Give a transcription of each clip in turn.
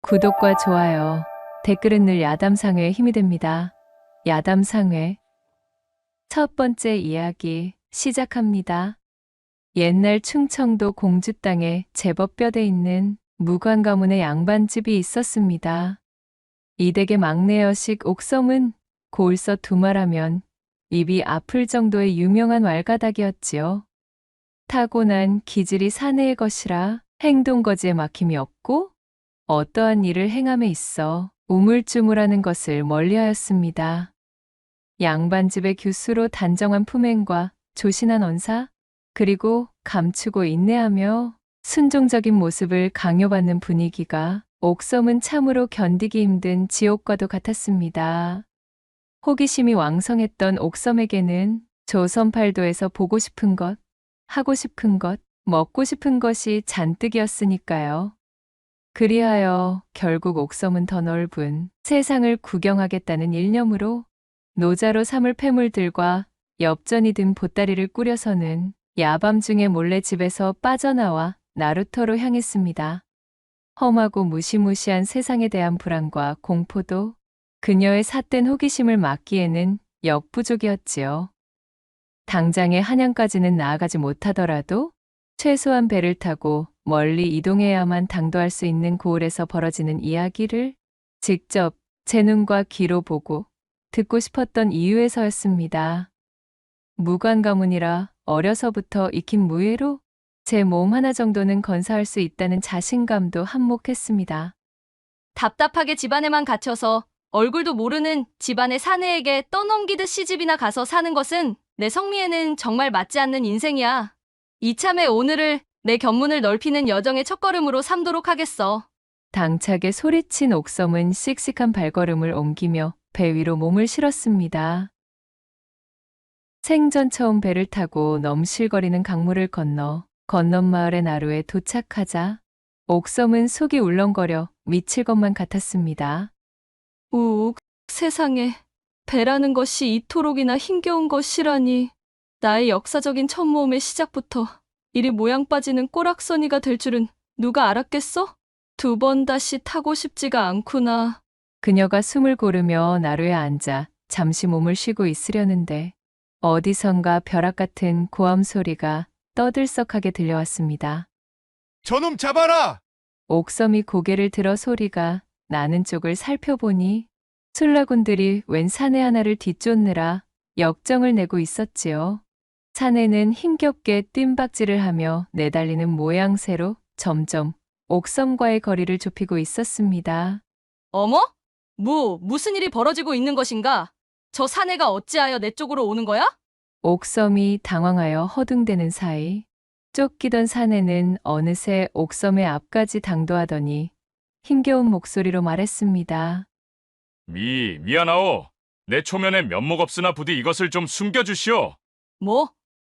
구독과 좋아요, 댓글은 늘 야담상회에 힘이 됩니다. 야담상회. 첫 번째 이야기 시작합니다. 옛날 충청도 공주 땅에 제법 뼈대 있는 무관 가문의 양반집이 있었습니다. 이 댁의 막내 여식 옥섬은 고을서 두말하면 입이 아플 정도의 유명한 왈가닥이었지요. 타고난 기질이 사내의 것이라 행동거지에 막힘이 없고 어떠한 일을 행함에 있어 우물쭈물하는 것을 멀리하였습니다. 양반집의 규수로 단정한 품행과 조신한 언사, 그리고 감추고 인내하며 순종적인 모습을 강요받는 분위기가 옥섬은 참으로 견디기 힘든 지옥과도 같았습니다. 호기심이 왕성했던 옥섬에게는 조선팔도에서 보고 싶은 것, 하고 싶은 것, 먹고 싶은 것이 잔뜩이었으니까요. 그리하여 결국 옥섬은 더 넓은 세상을 구경하겠다는 일념으로 노자로 삼을 패물들과 엽전이 든 보따리를 꾸려서는 야밤중에 몰래 집에서 빠져나와 나루터로 향했습니다. 험하고 무시무시한 세상에 대한 불안과 공포도 그녀의 삿된 호기심을 막기에는 역부족이었지요. 당장의 한양까지는 나아가지 못하더라도 최소한 배를 타고 멀리 이동해야만 당도할 수 있는 고을에서 벌어지는 이야기를 직접 제 눈과 귀로 보고 듣고 싶었던 이유에서였습니다. 무관 가문이라 어려서부터 익힌 무예로 제 몸 하나 정도는 건사할 수 있다는 자신감도 한몫했습니다. 답답하게 집안에만 갇혀서 얼굴도 모르는 집안의 사내에게 떠넘기듯 시집이나 가서 사는 것은 내 성미에는 정말 맞지 않는 인생이야. 이참에 오늘을 내 견문을 넓히는 여정의 첫걸음으로 삼도록 하겠어. 당차게 소리친 옥섬은 씩씩한 발걸음을 옮기며 배 위로 몸을 실었습니다. 생전 처음 배를 타고 넘실거리는 강물을 건너 건넌마을의 나루에 도착하자 옥섬은 속이 울렁거려 미칠 것만 같았습니다. 우욱, 세상에 배라는 것이 이토록이나 힘겨운 것이라니. 나의 역사적인 첫 모험의 시작부터 이리 모양 빠지는 꼬락서니가 될 줄은 누가 알았겠어? 두 번 다시 타고 싶지가 않구나. 그녀가 숨을 고르며 나루에 앉아 잠시 몸을 쉬고 있으려는데 어디선가 벼락 같은 고함 소리가 떠들썩하게 들려왔습니다. 저놈 잡아라! 옥섬이 고개를 들어 소리가 나는 쪽을 살펴보니 술라군들이 웬 사내 하나를 뒤쫓느라 역정을 내고 있었지요. 사내는 힘겹게 뜀박질을 하며 내달리는 모양새로 점점 옥섬과의 거리를 좁히고 있었습니다. 어머? 무슨 일이 벌어지고 있는 것인가? 저 사내가 어찌하여 내 쪽으로 오는 거야? 옥섬이 당황하여 허둥대는 사이 쫓기던 사내는 어느새 옥섬의 앞까지 당도하더니 힘겨운 목소리로 말했습니다. 미안하오. 내 초면에 면목 없으나 부디 이것을 좀 숨겨주시오.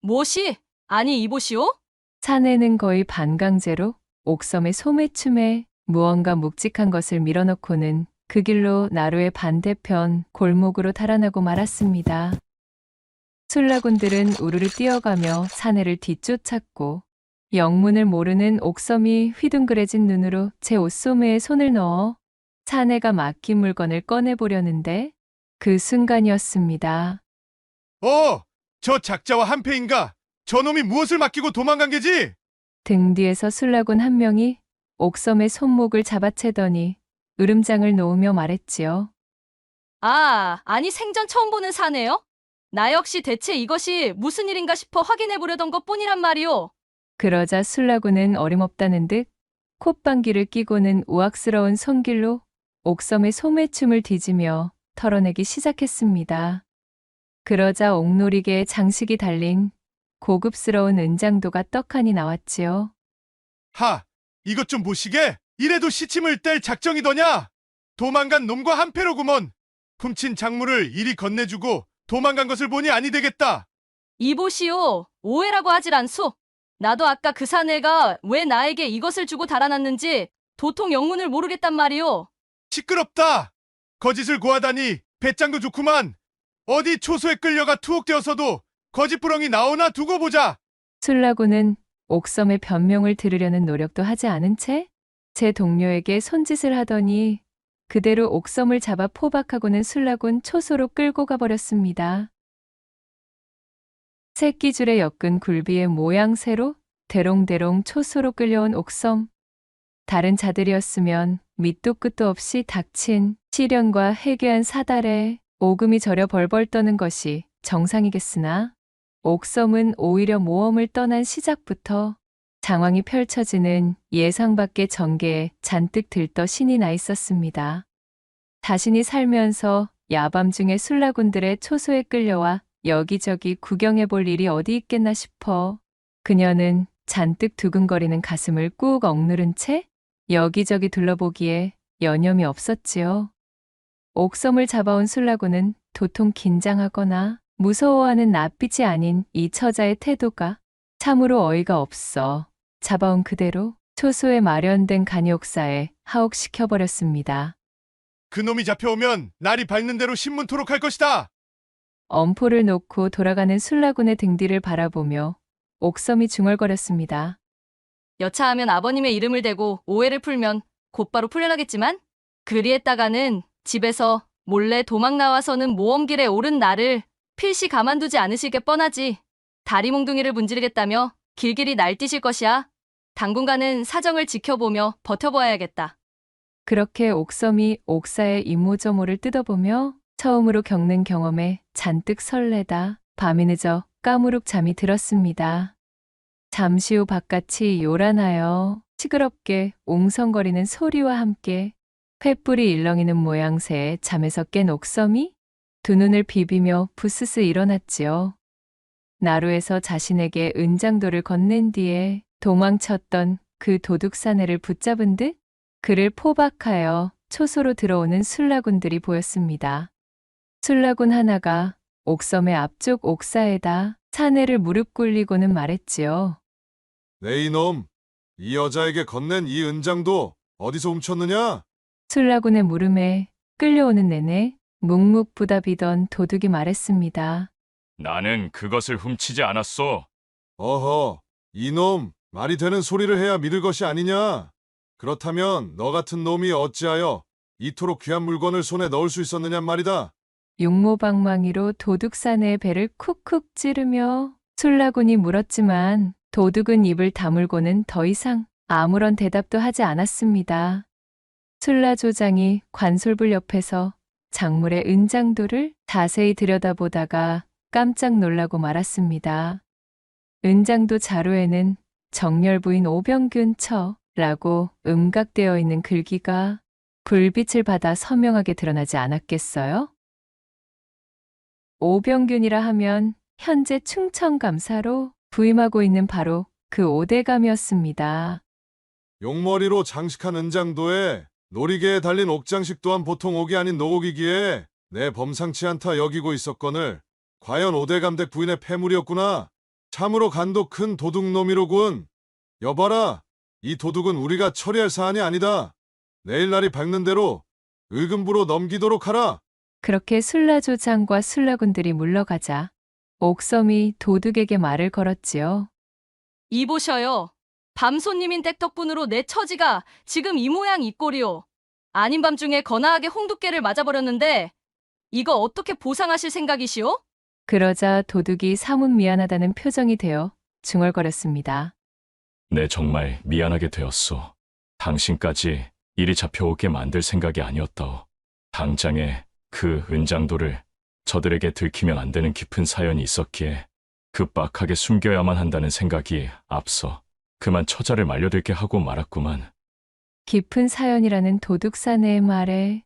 무엇이? 아니 이보시오? 사내는 거의 반강제로 옥섬의 소매춤에 무언가 묵직한 것을 밀어넣고는 그 길로 나루의 반대편 골목으로 달아나고 말았습니다. 술라군들은 우르르 뛰어가며 사내를 뒤쫓았고 영문을 모르는 옥섬이 휘둥그레진 눈으로 제 옷소매에 손을 넣어 사내가 맡긴 물건을 꺼내보려는데 그 순간이었습니다. 저 작자와 한패인가? 저놈이 무엇을 맡기고 도망간 게지? 등 뒤에서 술라군 한 명이 옥섬의 손목을 잡아채더니 으름장을 놓으며 말했지요. 아니 생전 처음 보는 사내요? 나 역시 대체 이것이 무슨 일인가 싶어 확인해 보려던 것뿐이란 말이오. 그러자 술라군은 어림없다는 듯 콧방귀를 끼고는 우악스러운 손길로 옥섬의 소매춤을 뒤지며 털어내기 시작했습니다. 그러자 옥놀이개에 장식이 달린 고급스러운 은장도가 떡하니 나왔지요. 이것 좀 보시게? 이래도 시침을 뗄 작정이더냐? 도망간 놈과 한패로구먼. 훔친 작물을 이리 건네주고 도망간 것을 보니 아니 되겠다. 이보시오. 오해라고 하질 않소. 나도 아까 그 사내가 왜 나에게 이것을 주고 달아났는지 도통 영문을 모르겠단 말이오. 시끄럽다. 거짓을 고하다니 배짱도 좋구만. 어디 초소에 끌려가 투옥되어서도 거짓부렁이 나오나 두고 보자. 술라군은 옥섬의 변명을 들으려는 노력도 하지 않은 채 제 동료에게 손짓을 하더니 그대로 옥섬을 잡아 포박하고는 술라군 초소로 끌고 가버렸습니다. 새끼줄에 엮은 굴비의 모양새로 대롱대롱 초소로 끌려온 옥섬. 다른 자들이었으면 밑도 끝도 없이 닥친 시련과 해괴한 사달에 오금이 저려 벌벌 떠는 것이 정상이겠으나 옥섬은 오히려 모험을 떠난 시작부터 장황이 펼쳐지는 예상 밖의 전개에 잔뜩 들떠 신이 나 있었습니다. 자신이 살면서 야밤중에 술라군들의 초소에 끌려와 여기저기 구경해 볼 일이 어디 있겠나 싶어 그녀는 잔뜩 두근거리는 가슴을 꾹 억누른 채 여기저기 둘러보기에 여념이 없었지요. 옥섬을 잡아온 술라군은 도통 긴장하거나 무서워하는 낯빛이 아닌 이 처자의 태도가 참으로 어이가 없어 잡아온 그대로 초소에 마련된 간이옥사에 하옥시켜버렸습니다. 그놈이 잡혀오면 날이 밝는 대로 신문토록 할 것이다. 엄포를 놓고 돌아가는 술라군의 등 뒤를 바라보며 옥섬이 중얼거렸습니다. 여차하면 아버님의 이름을 대고 오해를 풀면 곧바로 풀려나겠지만 그리했다가는 집에서 몰래 도망 나와서는 모험길에 오른 나를 필시 가만두지 않으실 게 뻔하지. 다리 몽둥이를 문지르겠다며 길길이 날뛰실 것이야. 당분간은 사정을 지켜보며 버텨보아야겠다. 그렇게 옥섬이 옥사의 이모저모를 뜯어보며 처음으로 겪는 경험에 잔뜩 설레다 밤이 늦어 까무룩 잠이 들었습니다. 잠시 후 바깥이 요란하여 시끄럽게 옹성거리는 소리와 함께 횃불이 일렁이는 모양새에 잠에서 깬 옥섬이 두 눈을 비비며 부스스 일어났지요. 나루에서 자신에게 은장도를 건넨 뒤에 도망쳤던 그 도둑사내를 붙잡은 듯 그를 포박하여 초소로 들어오는 술라군들이 보였습니다. 술라군 하나가 옥섬의 앞쪽 옥사에다 사내를 무릎 꿇리고는 말했지요. 네 이놈, 이 여자에게 건넨 이 은장도 어디서 훔쳤느냐? 술라군의 물음에 끌려오는 내내 묵묵부답이던 도둑이 말했습니다. 나는 그것을 훔치지 않았소. 어허, 이놈, 말이 되는 소리를 해야 믿을 것이 아니냐? 그렇다면 너 같은 놈이 어찌하여 이토록 귀한 물건을 손에 넣을 수 있었느냐 말이다. 용모방망이로 도둑사내의 배를 쿡쿡 찌르며 술라군이 물었지만 도둑은 입을 다물고는 더 이상 아무런 대답도 하지 않았습니다. 술라조장이 관솔불 옆에서 작물의 은장도를 자세히 들여다보다가 깜짝 놀라고 말았습니다. 은장도 자루에는 정열부인 오병균 처라고 음각되어 있는 글귀가 불빛을 받아 선명하게 드러나지 않았겠어요? 오병균이라 하면 현재 충청감사로 부임하고 있는 바로 그 오대감이었습니다. 용머리로 장식한 은장도에 놀이개에 달린 옥장식 또한 보통 옥이 아닌 노옥이기에 내 범상치 않다 여기고 있었거늘 과연 오대감댁 부인의 패물이었구나. 참으로 간도 큰 도둑놈이로군. 여봐라, 이 도둑은 우리가 처리할 사안이 아니다. 내일 날이 밝는 대로 의금부로 넘기도록 하라. 그렇게 술라조장과 술라군들이 물러가자 옥섬이 도둑에게 말을 걸었지요. 이보셔요. 밤손님인 댁 덕분으로 내 처지가 지금 이 모양 이 꼴이오. 아닌 밤중에 거나하게 홍두깨를 맞아버렸는데 이거 어떻게 보상하실 생각이시오? 그러자 도둑이 사뭇 미안하다는 표정이 되어 중얼거렸습니다. 내 정말 미안하게 되었소. 당신까지 이리 잡혀오게 만들 생각이 아니었다오. 당장에 그 은장도를 저들에게 들키면 안 되는 깊은 사연이 있었기에 급박하게 숨겨야만 한다는 생각이 앞서 그만 처자를 말려들게 하고 말았구만. 깊은 사연이라는 도둑사내의 말에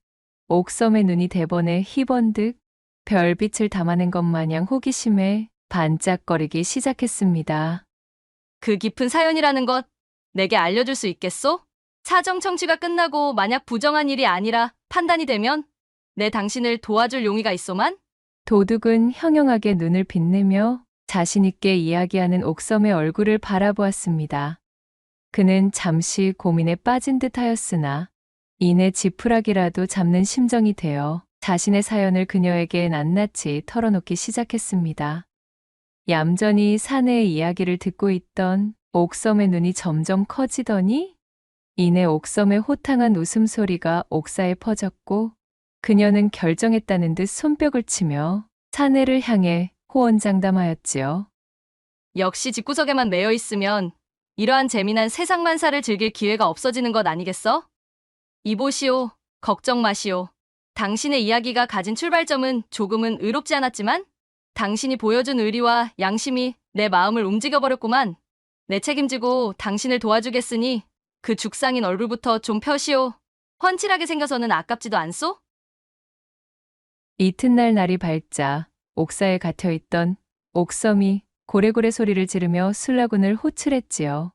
옥섬의 눈이 대번에 희번득 별빛을 담아낸 것 마냥 호기심에 반짝거리기 시작했습니다. 그 깊은 사연이라는 것 내게 알려줄 수 있겠소? 사정 청취가 끝나고 만약 부정한 일이 아니라 판단이 되면 내 당신을 도와줄 용의가 있소만? 도둑은 형형하게 눈을 빛내며 자신있게 이야기하는 옥섬의 얼굴을 바라보았습니다. 그는 잠시 고민에 빠진 듯하였으나 이내 지푸라기라도 잡는 심정이 되어 자신의 사연을 그녀에게 낱낱이 털어놓기 시작했습니다. 얌전히 사내의 이야기를 듣고 있던 옥섬의 눈이 점점 커지더니 이내 옥섬의 호탕한 웃음소리가 옥사에 퍼졌고 그녀는 결정했다는 듯 손뼉을 치며 사내를 향해 호언장담하였지요. 역시 집구석에만 매여 있으면 이러한 재미난 세상만사를 즐길 기회가 없어지는 것 아니겠어? 이보시오, 걱정 마시오. 당신의 이야기가 가진 출발점은 조금은 의롭지 않았지만 당신이 보여준 의리와 양심이 내 마음을 움직여버렸구만. 내 책임지고 당신을 도와주겠으니 그 죽상인 얼굴부터 좀 펴시오. 훤칠하게 생겨서는 아깝지도 않소? 이튿날 날이 밝자 옥사에 갇혀있던 옥섬이 고래고래 소리를 지르며 술라군을 호출했지요.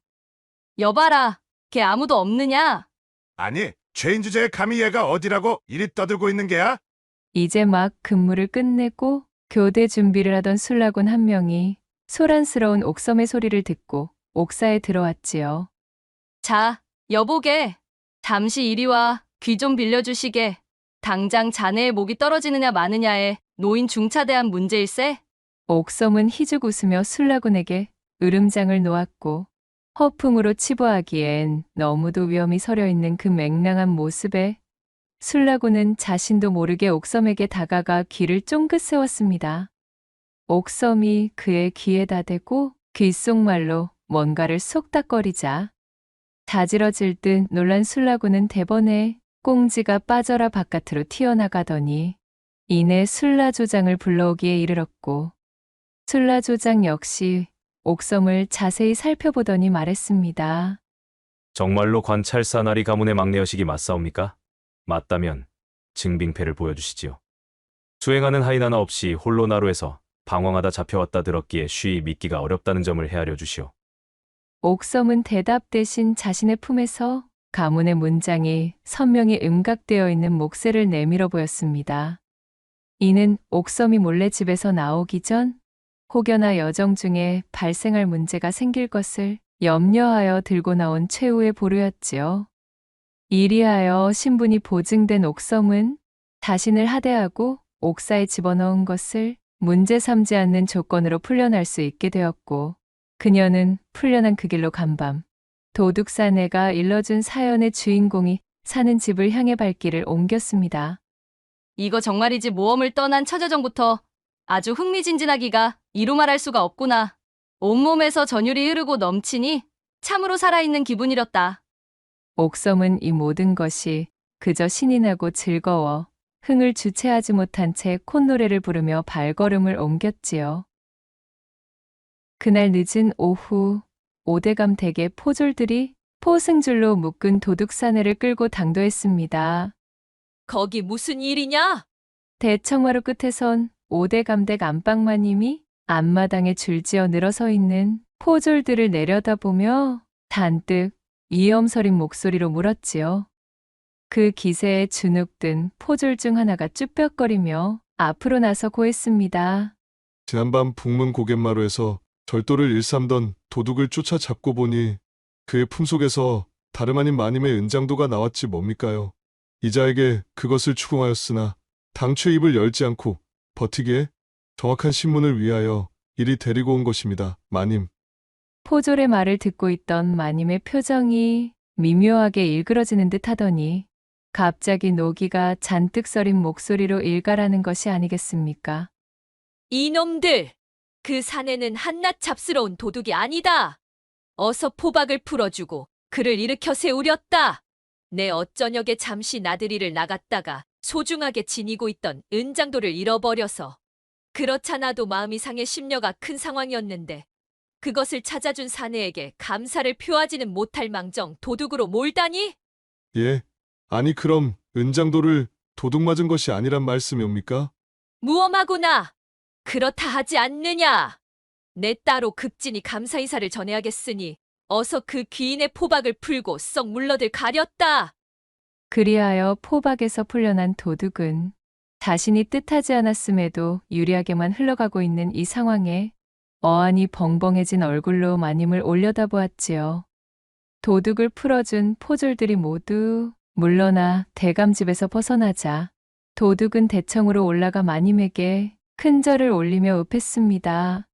여봐라, 걔 아무도 없느냐? 아니, 죄인 주제에 감히 얘가 어디라고 이리 떠들고 있는 게야? 이제 막 근무를 끝내고 교대 준비를 하던 술라군 한 명이 소란스러운 옥섬의 소리를 듣고 옥사에 들어왔지요. 자, 여보게. 잠시 이리 와. 귀 좀 빌려주시게. 당장 자네의 목이 떨어지느냐 마느냐에 노인 중차대한 문제일세? 옥섬은 희죽 웃으며 술라군에게 으름장을 놓았고 허풍으로 치부하기엔 너무도 위험이 서려 있는 그 맹랑한 모습에 술라군은 자신도 모르게 옥섬에게 다가가 귀를 쫑긋 세웠습니다. 옥섬이 그의 귀에다 대고 귓속말로 뭔가를 쏙닥거리자 자지러질 듯 놀란 술라군은 대번에 꽁지가 빠져라 바깥으로 튀어나가더니 이내 술라조장을 불러오기에 이르렀고 술라조장 역시 옥섬을 자세히 살펴보더니 말했습니다. 정말로 관찰사 나리 가문의 막내 여식이 맞사옵니까? 맞다면 증빙패를 보여주시지요. 수행하는 하인 하나 없이 홀로 나루에서 방황하다 잡혀왔다 들었기에 쉬이 믿기가 어렵다는 점을 헤아려 주시오. 옥섬은 대답 대신 자신의 품에서 가문의 문장이 선명히 음각되어 있는 목쇠를 내밀어 보였습니다. 이는 옥섬이 몰래 집에서 나오기 전 혹여나 여정 중에 발생할 문제가 생길 것을 염려하여 들고 나온 최후의 보루였지요. 이리하여 신분이 보증된 옥섬은 자신을 하대하고 옥사에 집어넣은 것을 문제 삼지 않는 조건으로 풀려날 수 있게 되었고 그녀는 풀려난 그 길로 간밤 도둑 사내가 일러준 사연의 주인공이 사는 집을 향해 발길을 옮겼습니다. 이거 정말이지 모험을 떠난 처자정부터 아주 흥미진진하기가 이루 말할 수가 없구나. 온몸에서 전율이 흐르고 넘치니 참으로 살아있는 기분이렸다. 옥섬은 이 모든 것이 그저 신이 나고 즐거워 흥을 주체하지 못한 채 콧노래를 부르며 발걸음을 옮겼지요. 그날 늦은 오후 오대감 댁의 포졸들이 포승줄로 묶은 도둑 사내를 끌고 당도했습니다. 거기 무슨 일이냐? 대청마루 끝에선 오대감 댁 안방마님이 앞마당에 줄지어 늘어서 있는 포졸들을 내려다보며 잔뜩 위엄서린 목소리로 물었지요. 그 기세에 주눅든 포졸 중 하나가 쭈뼛거리며 앞으로 나서 고했습니다. 지난밤 북문 고갯마루에서 절도를 일삼던 도둑을 쫓아잡고 보니 그의 품속에서 다름 아닌 마님의 은장도가 나왔지 뭡니까요. 이자에게 그것을 추궁하였으나 당최 입을 열지 않고 버티기에 정확한 신문을 위하여 이리 데리고 온 것입니다. 마님. 포졸의 말을 듣고 있던 마님의 표정이 미묘하게 일그러지는 듯 하더니 갑자기 노기가 잔뜩 서린 목소리로 일갈하는 것이 아니겠습니까? 이놈들! 그 사내는 한낱 잡스러운 도둑이 아니다. 어서 포박을 풀어주고 그를 일으켜 세우렸다. 내 어쩌녁에 잠시 나들이를 나갔다가 소중하게 지니고 있던 은장도를 잃어버려서 그렇잖아도 마음이 상해 심려가 큰 상황이었는데 그것을 찾아준 사내에게 감사를 표하지는 못할 망정 도둑으로 몰다니? 예. 아니 그럼 은장도를 도둑 맞은 것이 아니란 말씀이옵니까? 무엄하구나. 그렇다 하지 않느냐. 내 따로 극진히 감사 인사를 전해야겠으니 어서 그 귀인의 포박을 풀고 썩 물러들 가렸다. 그리하여 포박에서 풀려난 도둑은 자신이 뜻하지 않았음에도 유리하게만 흘러가고 있는 이 상황에 어안이 벙벙해진 얼굴로 마님을 올려다보았지요. 도둑을 풀어준 포졸들이 모두 물러나 대감집에서 벗어나자 도둑은 대청으로 올라가 마님에게 큰 절을 올리며 읍했습니다.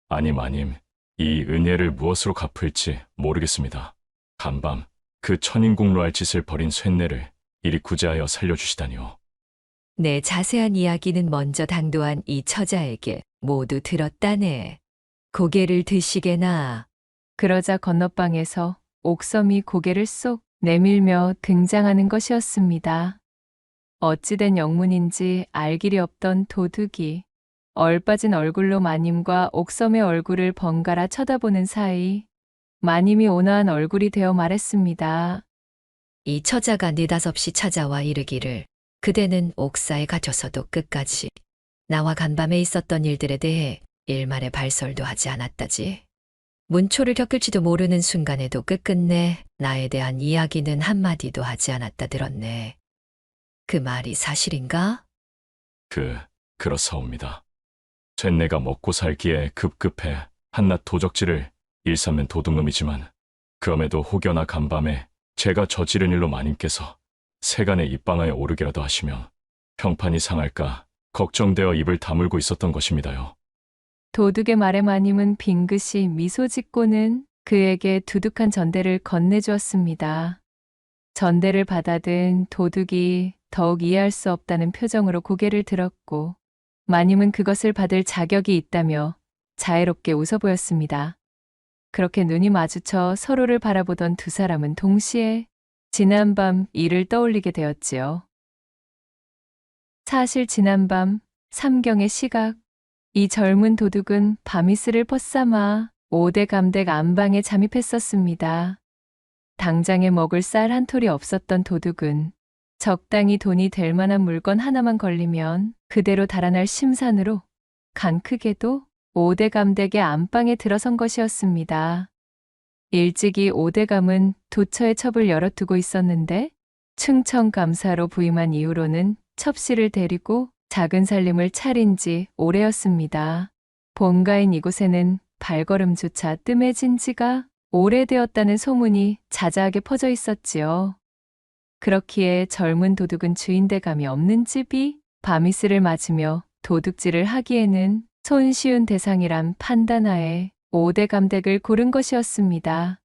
아니 마님, 이 은혜를 무엇으로 갚을지 모르겠습니다. 간밤 그 천인공로할 짓을 벌인 쇳내를 이리 구제하여 살려주시다니요. 내 자세한 이야기는 먼저 당도한 이 처자에게 모두 들었다네. 고개를 드시게나. 그러자 건너방에서 옥섬이 고개를 쏙 내밀며 등장하는 것이었습니다. 어찌된 영문인지 알 길이 없던 도둑이 얼빠진 얼굴로 마님과 옥섬의 얼굴을 번갈아 쳐다보는 사이 마님이 온화한 얼굴이 되어 말했습니다. 이 처자가 느닷없이 찾아와 이르기를 그대는 옥사에 갇혀서도 끝까지 나와 간밤에 있었던 일들에 대해 일말의 발설도 하지 않았다지. 문초를 겪을지도 모르는 순간에도 끝끝내 나에 대한 이야기는 한마디도 하지 않았다 들었네. 그 말이 사실인가? 그렇사옵니다. 쇳내가 먹고 살기에 급급해 한낱 도적질을 일삼는 도둑놈이지만 그럼에도 혹여나 간밤에 제가 저지른 일로 마님께서 세간에 입방하에 오르기라도 하시면 평판이 상할까 걱정되어 입을 다물고 있었던 것입니다요. 도둑의 말에 마님은 빙긋이 미소 짓고는 그에게 두둑한 전대를 건네주었습니다. 전대를 받아든 도둑이 더욱 이해할 수 없다는 표정으로 고개를 들었고 마님은 그것을 받을 자격이 있다며 자애롭게 웃어 보였습니다. 그렇게 눈이 마주쳐 서로를 바라보던 두 사람은 동시에 지난밤 일을 떠올리게 되었지요. 사실 지난밤 삼경의 시각, 이 젊은 도둑은 밤이슬을 벗삼아 5대 감댁 안방에 잠입했었습니다. 당장에 먹을 쌀 한 톨이 없었던 도둑은 적당히 돈이 될 만한 물건 하나만 걸리면 그대로 달아날 심산으로 간 크게도 5대 감댁의 안방에 들어선 것이었습니다. 일찍이 5대 감은 도처에 첩을 열어두고 있었는데 충청감사로 부임한 이후로는 첩씨를 데리고 작은 살림을 차린 지 오래였습니다. 본가인 이곳에는 발걸음조차 뜸해진 지가 오래되었다는 소문이 자자하게 퍼져 있었지요. 그렇기에 젊은 도둑은 주인대감이 없는 집이 밤이슬을 맞으며 도둑질을 하기에는 손쉬운 대상이란 판단하에 5대 감댁을 고른 것이었습니다.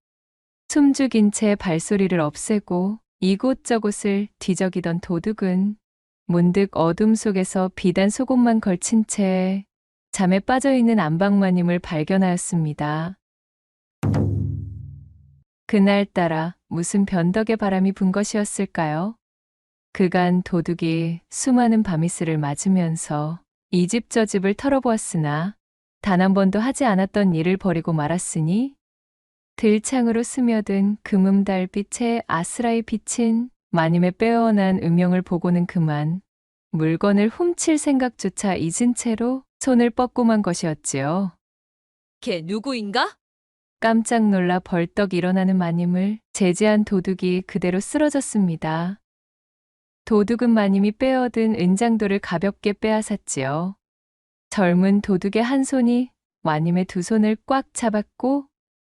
숨죽인 채 발소리를 없애고 이곳저곳을 뒤적이던 도둑은 문득 어둠 속에서 비단 속옷만 걸친 채 잠에 빠져있는 안방마님을 발견하였습니다. 그날따라 무슨 변덕의 바람이 분 것이었을까요? 그간 도둑이 수많은 밤이슬을 맞으면서 이 집 저 집을 털어보았으나 단 한 번도 하지 않았던 일을 벌이고 말았으니 들창으로 스며든 금음달빛에 아스라이 비친 마님의 빼어난 음영을 보고는 그만 물건을 훔칠 생각조차 잊은 채로 손을 뻗고 만 것이었지요. 걔 누구인가? 깜짝 놀라 벌떡 일어나는 마님을 제지한 도둑이 그대로 쓰러졌습니다. 도둑은 마님이 빼어든 은장도를 가볍게 빼앗았지요. 젊은 도둑의 한 손이 마님의 두 손을 꽉 잡았고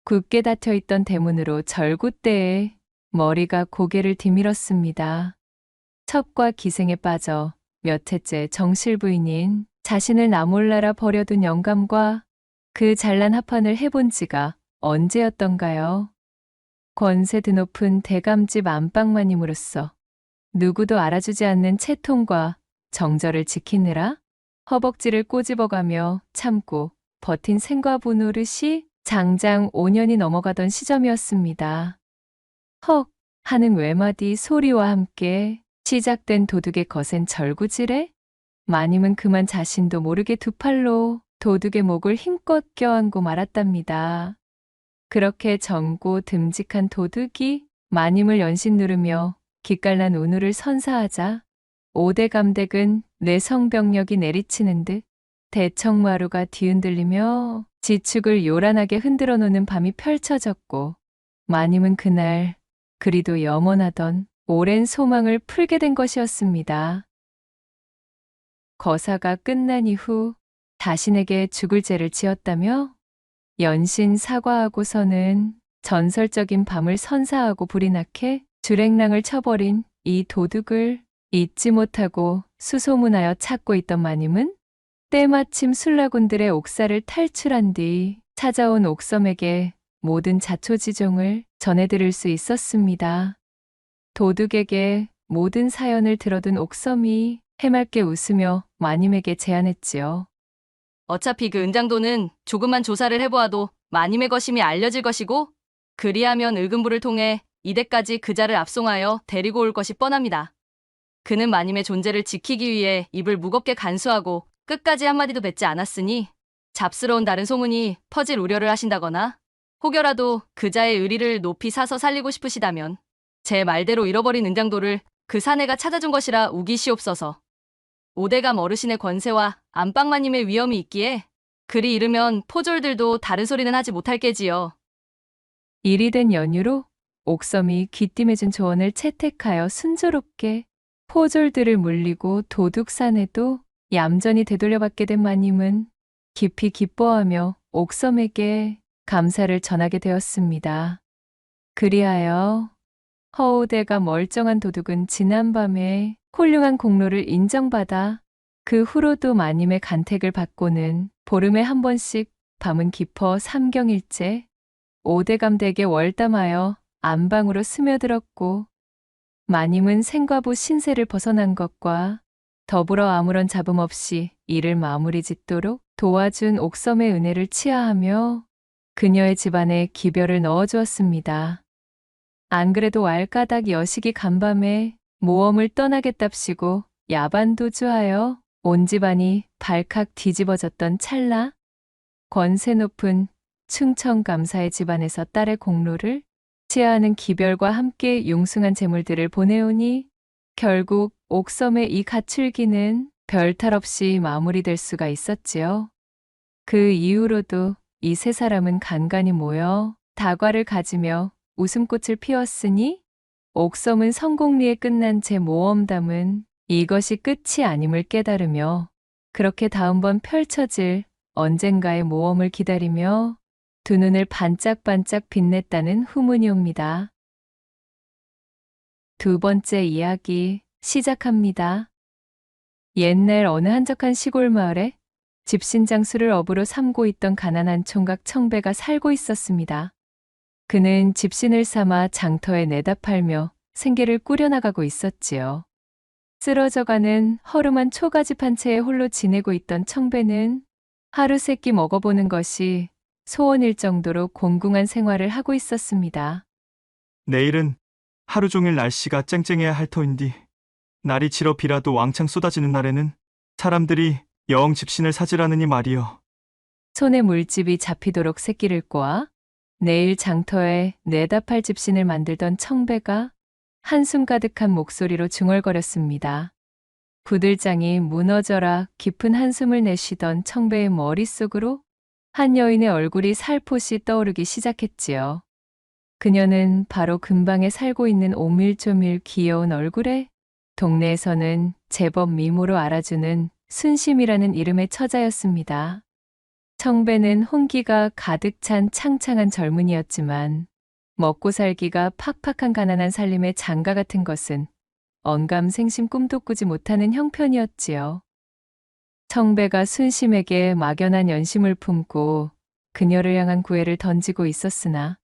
굳게 닫혀있던 대문으로 절구대에 머리가 고개를 디밀었습니다. 첩과 기생에 빠져 몇 해째 정실부인인 자신을 나몰라라 버려둔 영감과 그 잘난 합판을 해본 지가 언제였던가요? 권세 드높은 대감집 안방마님으로서 누구도 알아주지 않는 채통과 정절을 지키느라 허벅지를 꼬집어가며 참고 버틴 생과부 노릇이 장장 5년이 넘어가던 시점이었습니다. 헉 하는 외마디 소리와 함께 시작된 도둑의 거센 절구질에 마님은 그만 자신도 모르게 두 팔로 도둑의 목을 힘껏 껴안고 말았답니다. 그렇게 젊고 듬직한 도둑이 마님을 연신 누르며 기깔난 운우를 선사하자 5대 감댁은 뇌성병력이 내리치는 듯 대청마루가 뒤흔들리며 지축을 요란하게 흔들어 놓는 밤이 펼쳐졌고 마님은 그날 그리도 염원하던 오랜 소망을 풀게 된 것이었습니다. 거사가 끝난 이후 자신에게 죽을 죄를 지었다며 연신 사과하고서는 전설적인 밤을 선사하고 불이 나게 주랭랑을 쳐버린 이 도둑을 잊지 못하고 수소문하여 찾고 있던 마님은 때마침 술라군들의 옥사를 탈출한 뒤 찾아온 옥섬에게 모든 자초지종을 전해드릴 수 있었습니다. 도둑에게 모든 사연을 들어둔 옥섬이 해맑게 웃으며 마님에게 제안했지요. 어차피 그 은장도는 조금만 조사를 해보아도 마님의 것임이 알려질 것이고 그리하면 의금부를 통해 이대까지 그자를 압송하여 데리고 올 것이 뻔합니다. 그는 마님의 존재를 지키기 위해 입을 무겁게 간수하고 끝까지 한마디도 뱉지 않았으니 잡스러운 다른 소문이 퍼질 우려를 하신다거나 혹여라도 그자의 의리를 높이 사서 살리고 싶으시다면 제 말대로 잃어버린 은장도를 그 사내가 찾아준 것이라 우기시옵소서. 오대감 어르신의 권세와 안방마님의 위엄이 있기에 그리 이르면 포졸들도 다른 소리는 하지 못할 게지요. 일이 된 연유로 옥섬이 귀띔해준 조언을 채택하여 순조롭게 포졸들을 물리고 도둑산에도 얌전히 되돌려받게 된 마님은 깊이 기뻐하며 옥섬에게 감사를 전하게 되었습니다. 그리하여 허우대가 멀쩡한 도둑은 지난밤에 훌륭한 공로를 인정받아 그 후로도 마님의 간택을 받고는 보름에 한 번씩 밤은 깊어 삼경일째 오대감 댁에 월담하여 안방으로 스며들었고 마님은 생과부 신세를 벗어난 것과 더불어 아무런 잡음 없이 일을 마무리 짓도록 도와준 옥섬의 은혜를 치하하며 그녀의 집안에 기별을 넣어주었습니다. 안 그래도 왈가닥 여식이 간밤에 모험을 떠나겠답시고 야반도주하여 온 집안이 발칵 뒤집어졌던 찰나 권세 높은 충청감사의 집안에서 딸의 공로를 치하하는 기별과 함께 융숭한 재물들을 보내오니 결국 옥섬의 이 가출기는 별탈 없이 마무리될 수가 있었지요. 그 이후로도 이 세 사람은 간간히 모여 다과를 가지며 웃음꽃을 피웠으니 옥섬은 성공리에 끝난 제 모험담은 이것이 끝이 아님을 깨달으며 그렇게 다음번 펼쳐질 언젠가의 모험을 기다리며 두 눈을 반짝반짝 빛냈다는 후문이 옵니다. 두 번째 이야기 시작합니다. 옛날 어느 한적한 시골 마을에 집신장수를 업으로 삼고 있던 가난한 총각 청배가 살고 있었습니다. 그는 집신을 삼아 장터에 내다 팔며 생계를 꾸려나가고 있었지요. 쓰러져가는 허름한 초가집 한 채에 홀로 지내고 있던 청배는 하루 세 끼 먹어보는 것이 소원일 정도로 공궁한 생활을 하고 있었습니다. 내일은 하루 종일 날씨가 쨍쨍해야 할 터인디 날이 지러 비라도 왕창 쏟아지는 날에는 사람들이 영 집신을 사지라느니 말이여. 손에 물집이 잡히도록 새끼를 꼬아 내일 장터에 내다 팔 집신을 만들던 청배가 한숨 가득한 목소리로 중얼거렸습니다. 구들장이 무너져라 깊은 한숨을 내쉬던 청배의 머릿속으로 한 여인의 얼굴이 살포시 떠오르기 시작했지요. 그녀는 바로 근방에 살고 있는 오밀조밀 귀여운 얼굴에 동네에서는 제법 미모로 알아주는 순심이라는 이름의 처자였습니다. 청배는 혼기가 가득 찬 창창한 젊은이였지만 먹고 살기가 팍팍한 가난한 살림의 장가 같은 것은 언감생심 꿈도 꾸지 못하는 형편이었지요. 청배가 순심에게 막연한 연심을 품고 그녀를 향한 구애를 던지고 있었으나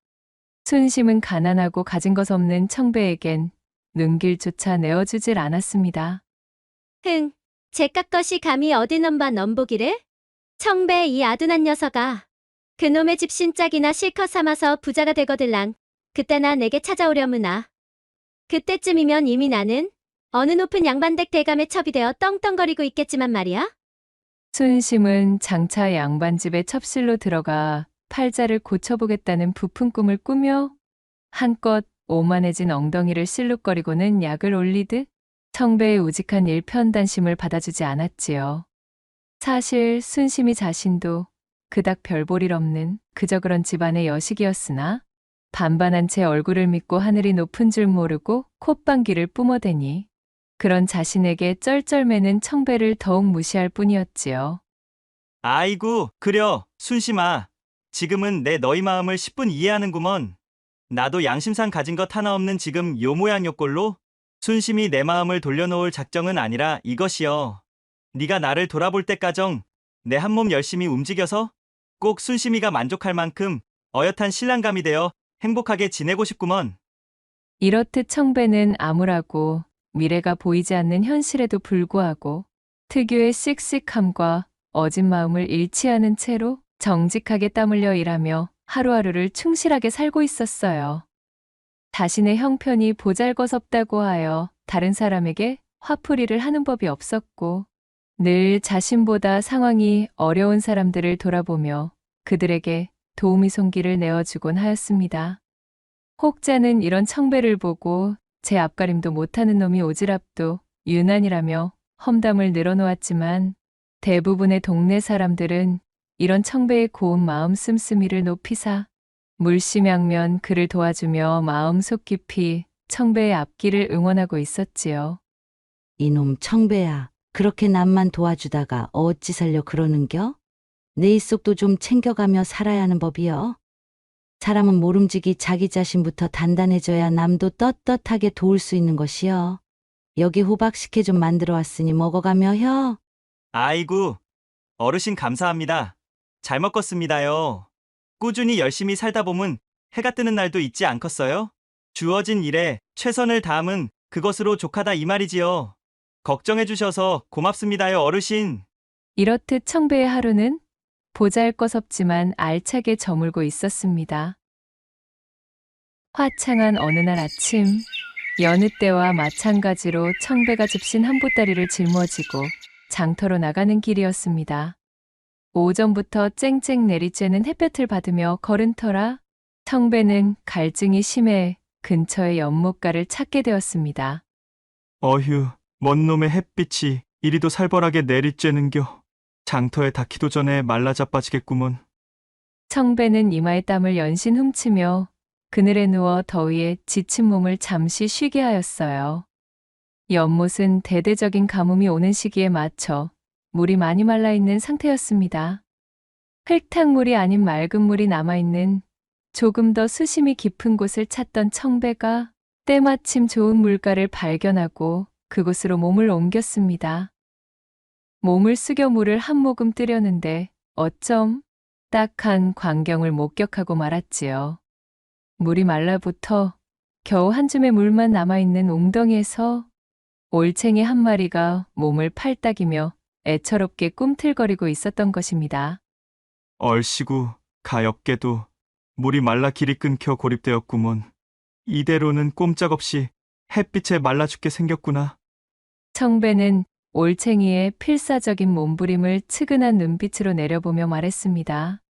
순심은 가난하고 가진 것 없는 청배에겐 눈길조차 내어주질 않았습니다. 흥, 제깟 것이 감히 어디 넘바 넘보기를? 청배 이 아둔한 녀석아. 그놈의 집 신짝이나 실컷 삼아서 부자가 되거들랑 그때나 내게 찾아오려무나. 그때쯤이면 이미 나는 어느 높은 양반댁 대감에 첩이 되어 떵떵거리고 있겠지만 말이야. 순심은 장차 양반집에 첩실로 들어가 팔자를 고쳐보겠다는 부푼 꿈을 꾸며 한껏 오만해진 엉덩이를 실룩거리고는 약을 올리듯 청배의 우직한 일편단심을 받아주지 않았지요. 사실 순심이 자신도 그닥 별볼일 없는 그저 그런 집안의 여식이었으나 반반한 채 얼굴을 믿고 하늘이 높은 줄 모르고 콧방귀를 뿜어대니 그런 자신에게 쩔쩔매는 청배를 더욱 무시할 뿐이었지요. 아이고, 그려, 순심아. 지금은 내 너희 마음을 10분 이해하는구먼. 나도 양심상 가진 것 하나 없는 지금 요 모양 요 꼴로 순심이 내 마음을 돌려놓을 작정은 아니라 이것이여. 네가 나를 돌아볼 때까정 내 한 몸 열심히 움직여서 꼭 순심이가 만족할 만큼 어엿한 신랑감이 되어 행복하게 지내고 싶구먼. 이렇듯 청배는 암울하고 미래가 보이지 않는 현실에도 불구하고 특유의 씩씩함과 어진 마음을 잃지 않은 채로 정직하게 땀 흘려 일하며 하루하루를 충실하게 살고 있었어요. 자신의 형편이 보잘것없다고 하여 다른 사람에게 화풀이를 하는 법이 없었고 늘 자신보다 상황이 어려운 사람들을 돌아보며 그들에게 도우미 손길을 내어주곤 하였습니다. 혹자는 이런 청배를 보고 제 앞가림도 못하는 놈이 오지랖도 유난이라며 험담을 늘어놓았지만 대부분의 동네 사람들은 이런 청배의 고운 마음 씀씀이를 높이사 물심양면 그를 도와주며 마음속 깊이 청배의 앞길을 응원하고 있었지요. 이놈 청배야, 그렇게 남만 도와주다가 어찌 살려 그러는겨? 내 입속도 좀 챙겨가며 살아야 하는 법이여. 사람은 모름지기 자기 자신부터 단단해져야 남도 떳떳하게 도울 수 있는 것이여. 여기 호박 식혜 좀 만들어 왔으니 먹어가며 혀. 아이고, 어르신 감사합니다. 잘 먹겠습니다요. 꾸준히 열심히 살다 보면 해가 뜨는 날도 있지 않겠어요? 주어진 일에 최선을 다함은 그것으로 족하다 이 말이지요. 걱정해 주셔서 고맙습니다요, 어르신. 이렇듯 청배의 하루는 보잘것없지만 알차게 저물고 있었습니다. 화창한 어느 날 아침, 여느 때와 마찬가지로 청배가 집신 한 보따리를 짊어지고 장터로 나가는 길이었습니다. 오전부터 쨍쨍 내리쬐는 햇볕을 받으며 걸은 터라 청배는 갈증이 심해 근처의 연못가를 찾게 되었습니다. 어휴, 먼 놈의 햇빛이 이리도 살벌하게 내리쬐는겨. 장터에 닿기도 전에 말라 자빠지겠구먼. 청배는 이마에 땀을 연신 훔치며 그늘에 누워 더위에 지친 몸을 잠시 쉬게 하였어요. 연못은 대대적인 가뭄이 오는 시기에 맞춰 물이 많이 말라있는 상태였습니다. 흙탕물이 아닌 맑은 물이 남아있는 조금 더 수심이 깊은 곳을 찾던 청배가 때마침 좋은 물가를 발견하고 그곳으로 몸을 옮겼습니다. 몸을 숙여 물을 한 모금 뜨려는데 어쩜 딱한 광경을 목격하고 말았지요. 물이 말라붙어 겨우 한 줌의 물만 남아있는 웅덩이에서 올챙이 한 마리가 몸을 팔딱이며 애처롭게 꿈틀거리고 있었던 것입니다. 얼씨구, 가엾게도 물이 말라 길이 끊겨 고립되었구먼. 이대로는 꼼짝없이 햇빛에 말라 죽게 생겼구나. 청배는 올챙이의 필사적인 몸부림을 측은한 눈빛으로 내려보며 말했습니다.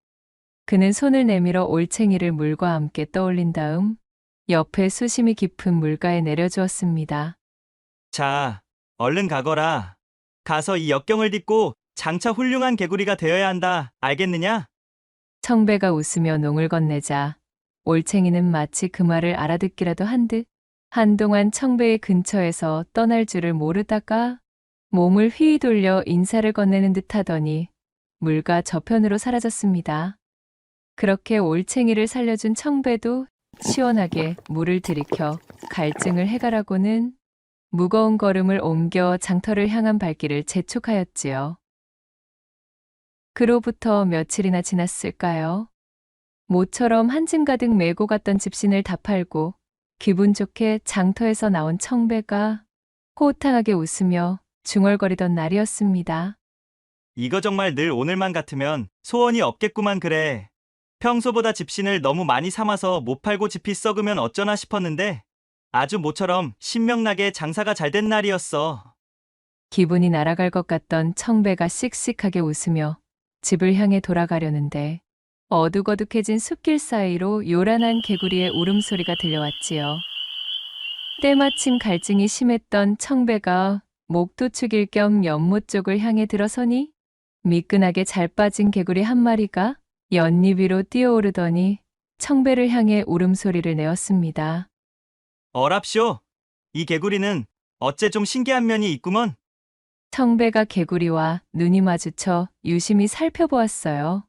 그는 손을 내밀어 올챙이를 물과 함께 떠올린 다음 옆에 수심이 깊은 물가에 내려주었습니다. 자, 얼른 가거라. 가서 이 역경을 딛고 장차 훌륭한 개구리가 되어야 한다. 알겠느냐? 청배가 웃으며 농을 건네자 올챙이는 마치 그 말을 알아듣기라도 한 듯 한동안 청배의 근처에서 떠날 줄을 모르다가 몸을 휘휘 돌려 인사를 건네는 듯 하더니 물가 저편으로 사라졌습니다. 그렇게 올챙이를 살려준 청배도 시원하게 물을 들이켜 갈증을 해가라고는 무거운 걸음을 옮겨 장터를 향한 발길을 재촉하였지요. 그로부터 며칠이나 지났을까요? 모처럼 한 짐 가득 메고 갔던 집신을 다 팔고 기분 좋게 장터에서 나온 청배가 호탕하게 웃으며 중얼거리던 날이었습니다. 이거 정말 늘 오늘만 같으면 소원이 없겠구만 그래. 평소보다 집신을 너무 많이 삼아서 못 팔고 집이 썩으면 어쩌나 싶었는데 아주 모처럼 신명나게 장사가 잘 된 날이었어. 기분이 날아갈 것 같던 청배가 씩씩하게 웃으며 집을 향해 돌아가려는데 어둑어둑해진 숲길 사이로 요란한 개구리의 울음소리가 들려왔지요. 때마침 갈증이 심했던 청배가 목도 축일 겸 연못 쪽을 향해 들어서니 미끈하게 잘 빠진 개구리 한 마리가 연잎 위로 뛰어오르더니 청배를 향해 울음소리를 내었습니다. 어랍쇼, 이 개구리는 어째 좀 신기한 면이 있구먼. 청배가 개구리와 눈이 마주쳐 유심히 살펴보았어요.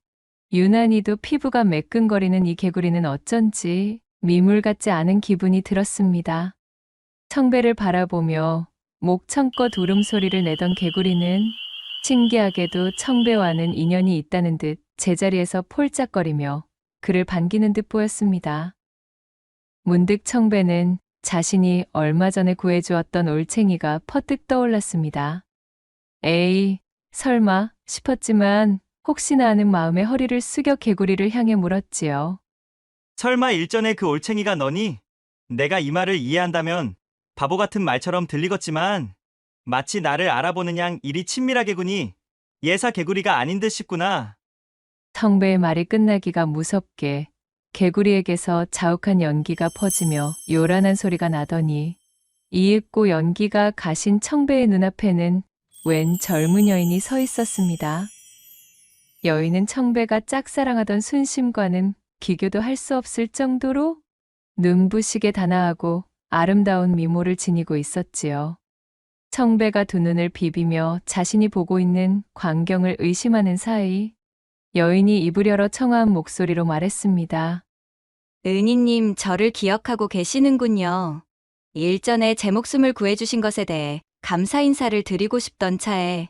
유난히도 피부가 매끈거리는 이 개구리는 어쩐지 미물 같지 않은 기분이 들었습니다. 청배를 바라보며 목청껏 울음소리를 내던 개구리는 신기하게도 청배와는 인연이 있다는 듯 제자리에서 폴짝거리며 그를 반기는 듯 보였습니다. 문득 청배는 자신이 얼마 전에 구해주었던 올챙이가 퍼뜩 떠올랐습니다. 에이, 설마 싶었지만 혹시나 하는 마음에 허리를 숙여 개구리를 향해 물었지요. 설마 일전에 그 올챙이가 너니? 내가 이 말을 이해한다면 바보 같은 말처럼 들리겠지만 마치 나를 알아보는 양 이리 친밀하게구니 예사 개구리가 아닌 듯 싶구나. 청배의 말이 끝나기가 무섭게 개구리에게서 자욱한 연기가 퍼지며 요란한 소리가 나더니 이윽고 연기가 가신 청배의 눈앞에는 웬 젊은 여인이 서 있었습니다. 여인은 청배가 짝사랑하던 순심과는 비교도 할 수 없을 정도로 눈부시게 단아하고 아름다운 미모를 지니고 있었지요. 청배가 두 눈을 비비며 자신이 보고 있는 광경을 의심하는 사이 여인이 입을 열어 청아한 목소리로 말했습니다. 은희님 저를 기억하고 계시는군요. 일전에 제 목숨을 구해주신 것에 대해 감사 인사를 드리고 싶던 차에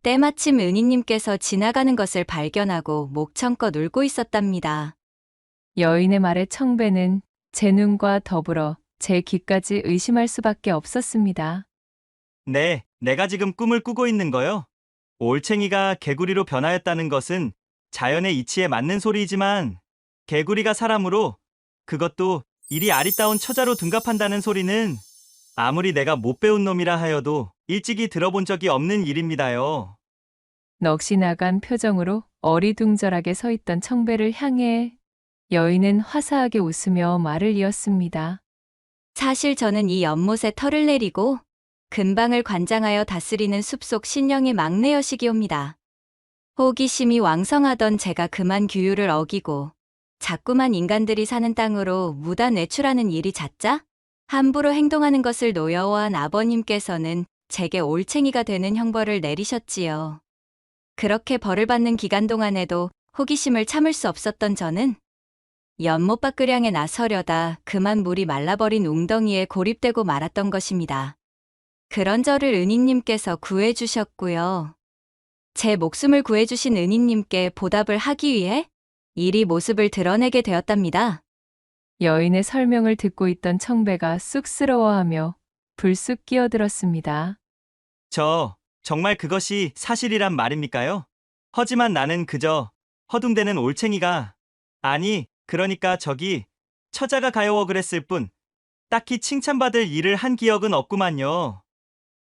때마침 은희님께서 지나가는 것을 발견하고 목청껏 울고 있었답니다. 여인의 말에 청배는 제 눈과 더불어 제 귀까지 의심할 수밖에 없었습니다. 네, 내가 지금 꿈을 꾸고 있는 거요. 올챙이가 개구리로 변하였다는 것은 자연의 이치에 맞는 소리이지만 개구리가 사람으로 그것도 이리 아리따운 처자로 둔갑한다는 소리는 아무리 내가 못 배운 놈이라 하여도 일찍이 들어본 적이 없는 일입니다요. 넋이 나간 표정으로 어리둥절하게 서 있던 청배를 향해 여인은 화사하게 웃으며 말을 이었습니다. 사실 저는 이 연못에 털을 내리고 근방을 관장하여 다스리는 숲속 신령의 막내 여식이옵니다. 호기심이 왕성하던 제가 그만 규율을 어기고 자꾸만 인간들이 사는 땅으로 무단 외출하는 일이 잦자 함부로 행동하는 것을 노여워한 아버님께서는 제게 올챙이가 되는 형벌을 내리셨지요. 그렇게 벌을 받는 기간 동안에도 호기심을 참을 수 없었던 저는 연못 밖을 향해 나서려다 그만 물이 말라버린 웅덩이에 고립되고 말았던 것입니다. 그런 저를 은희님께서 구해주셨고요. 제 목숨을 구해주신 은희님께 보답을 하기 위해 이리 모습을 드러내게 되었답니다. 여인의 설명을 듣고 있던 청배가 쑥스러워하며 불쑥 끼어들었습니다. 정말 그것이 사실이란 말입니까요? 하지만 나는 그저 허둥대는 올챙이가 아니 그러니까 저기 처자가 가여워 그랬을 뿐 딱히 칭찬받을 일을 한 기억은 없구만요.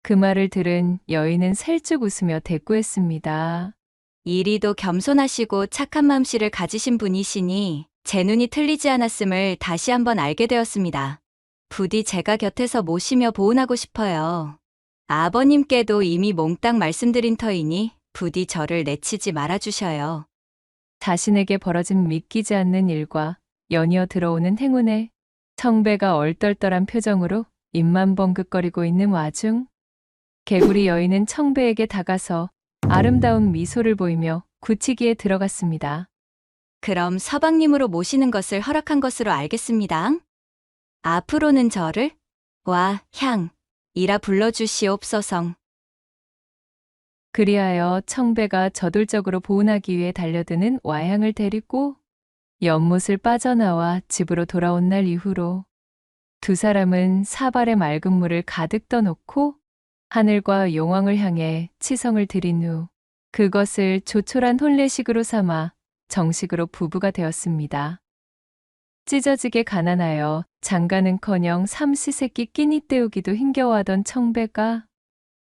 그 말을 들은 여인은 살짝 웃으며 대꾸했습니다. 이리도 겸손하시고 착한 마음씨를 가지신 분이시니 제 눈이 틀리지 않았음을 다시 한번 알게 되었습니다. 부디 제가 곁에서 모시며 보온하고 싶어요. 아버님께도 이미 몽땅 말씀드린 터이니 부디 저를 내치지 말아주셔요. 자신에게 벌어진 믿기지 않는 일과 연이어 들어오는 행운에 청배가 얼떨떨한 표정으로 입만 벙긋거리고 있는 와중 개구리 여인은 청배에게 다가서 아름다운 미소를 보이며 굳히기에 들어갔습니다. 그럼 서방님으로 모시는 것을 허락한 것으로 알겠습니다. 앞으로는 저를 향이라 불러주시옵소서. 그리하여 청배가 저돌적으로 보온하기 위해 달려드는 와향을 데리고 연못을 빠져나와 집으로 돌아온 날 이후로 두 사람은 사발에 맑은 물을 가득 떠놓고 하늘과 용왕을 향해 치성을 드린 후 그것을 조촐한 혼례식으로 삼아 정식으로 부부가 되었습니다. 찢어지게 가난하여 장가는커녕 삼시세끼 끼니 때우기도 힘겨워하던 청배가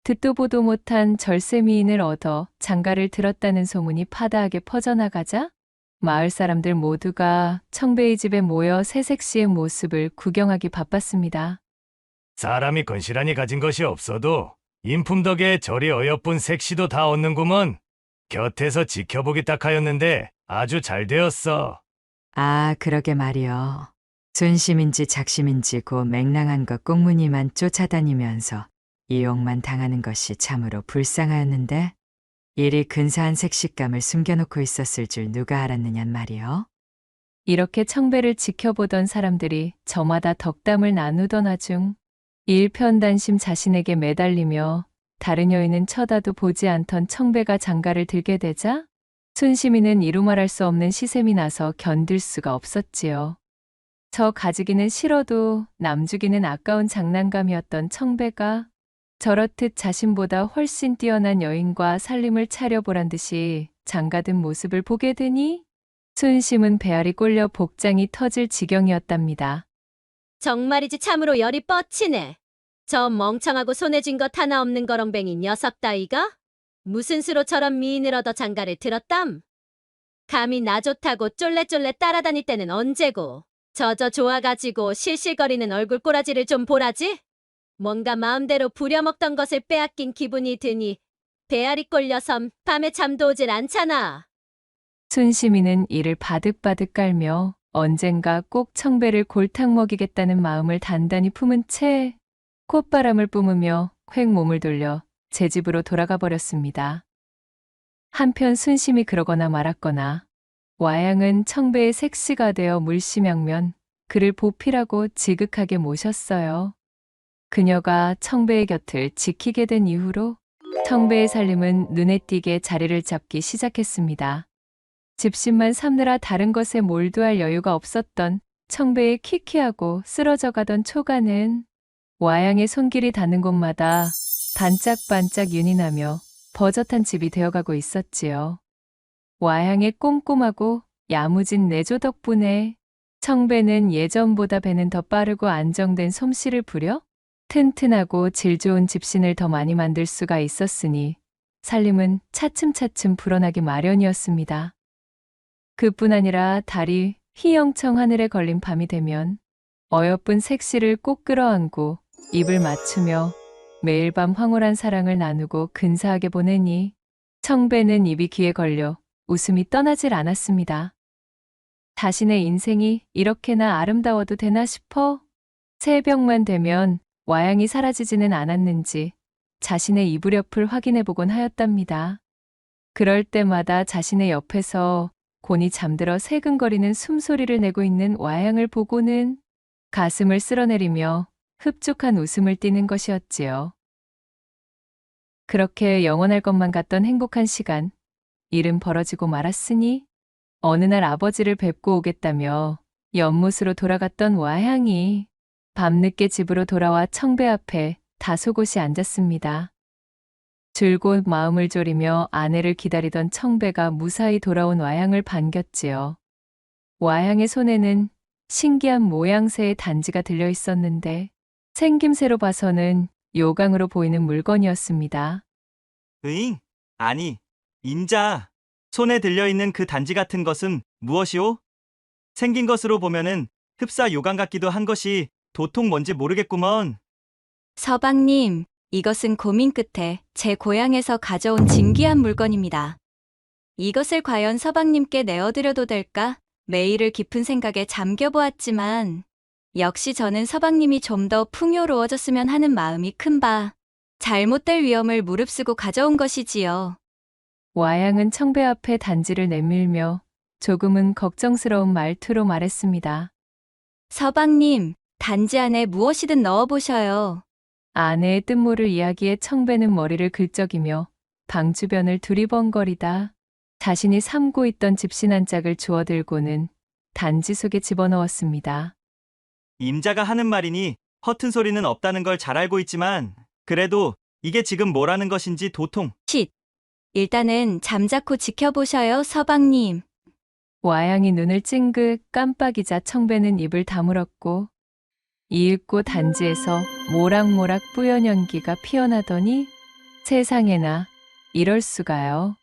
듣도 보도 못한 절세미인을 얻어 장가를 들었다는 소문이 파다하게 퍼져나가자 마을 사람들 모두가 청배의 집에 모여 새색시의 모습을 구경하기 바빴습니다. 사람이 건실하니 가진 것이 없어도 인품 덕에 저리 어여쁜 색시도 다 얻는구먼. 곁에서 지켜보기 딱 하였는데 아주 잘 되었어. 아, 그러게 말이여. 순심인지 작심인지 고 맹랑한 것 꽁무니만 쫓아다니면서 이용만 당하는 것이 참으로 불쌍하였는데 이리 근사한 색식감을 숨겨놓고 있었을 줄 누가 알았느냔 말이여. 이렇게 청배를 지켜보던 사람들이 저마다 덕담을 나누던 와중 일편단심 자신에게 매달리며 다른 여인은 쳐다도 보지 않던 청배가 장가를 들게 되자 순심이는 이루 말할 수 없는 시샘이 나서 견딜 수가 없었지요. 저 가지기는 싫어도 남주기는 아까운 장난감이었던 청배가 저렇듯 자신보다 훨씬 뛰어난 여인과 살림을 차려보란 듯이 장가든 모습을 보게 되니 순심은 배알이 꼴려 복장이 터질 지경이었답니다. 정말이지 참으로 열이 뻗치네. 저 멍청하고 손에 쥔 것 하나 없는 거렁뱅이 녀석 따위가? 무슨 수로 저런 미인을 얻어 장가를 들었담? 감히 나 좋다고 쫄래쫄래 따라다닐 때는 언제고? 저저 좋아가지고 실실거리는 얼굴 꼬라지를 좀 보라지? 뭔가 마음대로 부려먹던 것을 빼앗긴 기분이 드니 배알이 꼴려서 밤에 잠도 오질 않잖아. 순심이는 이를 바득바득 깔며 언젠가 꼭 청배를 골탕 먹이겠다는 마음을 단단히 품은 채 콧바람을 뿜으며 휙 몸을 돌려 제 집으로 돌아가 버렸습니다. 한편 순심이 그러거나 말았거나 와양은 청배의 색시가 되어 물심양면 그를 보필하고 지극하게 모셨어요. 그녀가 청배의 곁을 지키게 된 이후로 청배의 살림은 눈에 띄게 자리를 잡기 시작했습니다. 집신만 삼느라 다른 것에 몰두할 여유가 없었던 청배의 퀴퀴하고 쓰러져가던 초가는 와양의 손길이 닿는 곳마다 반짝반짝 윤이 나며 버젓한 집이 되어가고 있었지요. 와양의 꼼꼼하고 야무진 내조 덕분에 청배는 예전보다 배는 더 빠르고 안정된 솜씨를 부려 튼튼하고 질 좋은 집신을 더 많이 만들 수가 있었으니 살림은 차츰차츰 불어나기 마련이었습니다. 그뿐 아니라 달이 휘영청 하늘에 걸린 밤이 되면 어여쁜 색시를 꼭 끌어안고 입을 맞추며 매일 밤 황홀한 사랑을 나누고 근사하게 보내니 청배는 입이 귀에 걸려 웃음이 떠나질 않았습니다. 자신의 인생이 이렇게나 아름다워도 되나 싶어 새벽만 되면 와양이 사라지지는 않았는지 자신의 이불 옆을 확인해보곤 하였답니다. 그럴 때마다 자신의 옆에서 곤히 잠들어 새근거리는 숨소리를 내고 있는 와양을 보고는 가슴을 쓸어내리며 흡족한 웃음을 띠는 것이었지요. 그렇게 영원할 것만 같던 행복한 시간, 일은 벌어지고 말았으니 어느 날 아버지를 뵙고 오겠다며 연못으로 돌아갔던 와양이 밤늦게 집으로 돌아와 청배 앞에 다소곳이 앉았습니다. 줄곧 마음을 졸이며 아내를 기다리던 청배가 무사히 돌아온 와양을 반겼지요. 와양의 손에는 신기한 모양새의 단지가 들려 있었는데 생김새로 봐서는 요강으로 보이는 물건이었습니다. 으잉? 아니, 임자. 손에 들려있는 그 단지 같은 것은 무엇이오? 생긴 것으로 보면은 흡사 요강 같기도 한 것이 도통 뭔지 모르겠구먼. 서방님, 이것은 고민 끝에 제 고향에서 가져온 진귀한 물건입니다. 이것을 과연 서방님께 내어드려도 될까? 매일을 깊은 생각에 잠겨보았지만 역시 저는 서방님이 좀 더 풍요로워졌으면 하는 마음이 큰 바 잘못될 위험을 무릅쓰고 가져온 것이지요. 와양은 청배 앞에 단지를 내밀며 조금은 걱정스러운 말투로 말했습니다. 서방님, 단지 안에 무엇이든 넣어보셔요. 아내의 뜻모를 이야기에 청배는 머리를 긁적이며 방 주변을 두리번거리다 자신이 삼고 있던 집신 한 짝을 주워들고는 단지 속에 집어넣었습니다. 임자가 하는 말이니 허튼 소리는 없다는 걸 잘 알고 있지만 그래도 이게 지금 뭐라는 것인지 도통. 쉿! 일단은 잠자코 지켜보셔요, 서방님. 와양이 눈을 찡긋 깜빡이자 청배는 입을 다물었고 이윽고 단지에서 모락모락 뿌연 연기가 피어나더니 세상에나 이럴 수가요.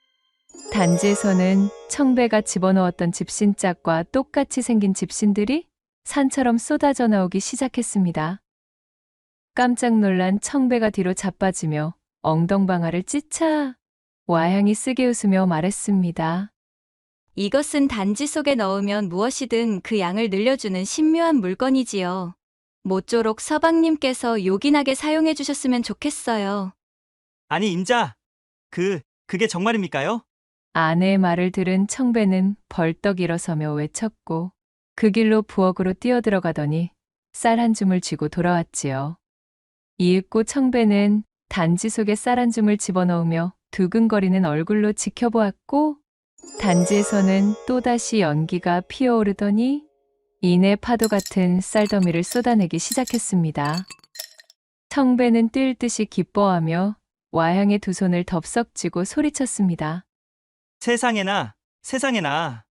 단지에서는 청배가 집어넣었던 집신짝과 똑같이 생긴 집신들이 산처럼 쏟아져 나오기 시작했습니다. 깜짝 놀란 청배가 뒤로 자빠지며 엉덩방아를 찢자 와양이 쓰게 웃으며 말했습니다. 이것은 단지 속에 넣으면 무엇이든 그 양을 늘려주는 신묘한 물건이지요. 모쪼록 서방님께서 요긴하게 사용해 주셨으면 좋겠어요. 아니, 임자. 그게 정말입니까요? 아내의 말을 들은 청배는 벌떡 일어서며 외쳤고 그 길로 부엌으로 뛰어들어가더니 쌀 한 줌을 쥐고 돌아왔지요. 이윽고 청배는 단지 속에 쌀 한 줌을 집어넣으며 두근거리는 얼굴로 지켜보았고 단지에서는 또다시 연기가 피어오르더니 이내 파도 같은 쌀더미를 쏟아내기 시작했습니다. 청배는 뛸 듯이 기뻐하며 와향의 두 손을 덥석 쥐고 소리쳤습니다. 세상에나, 세상에나.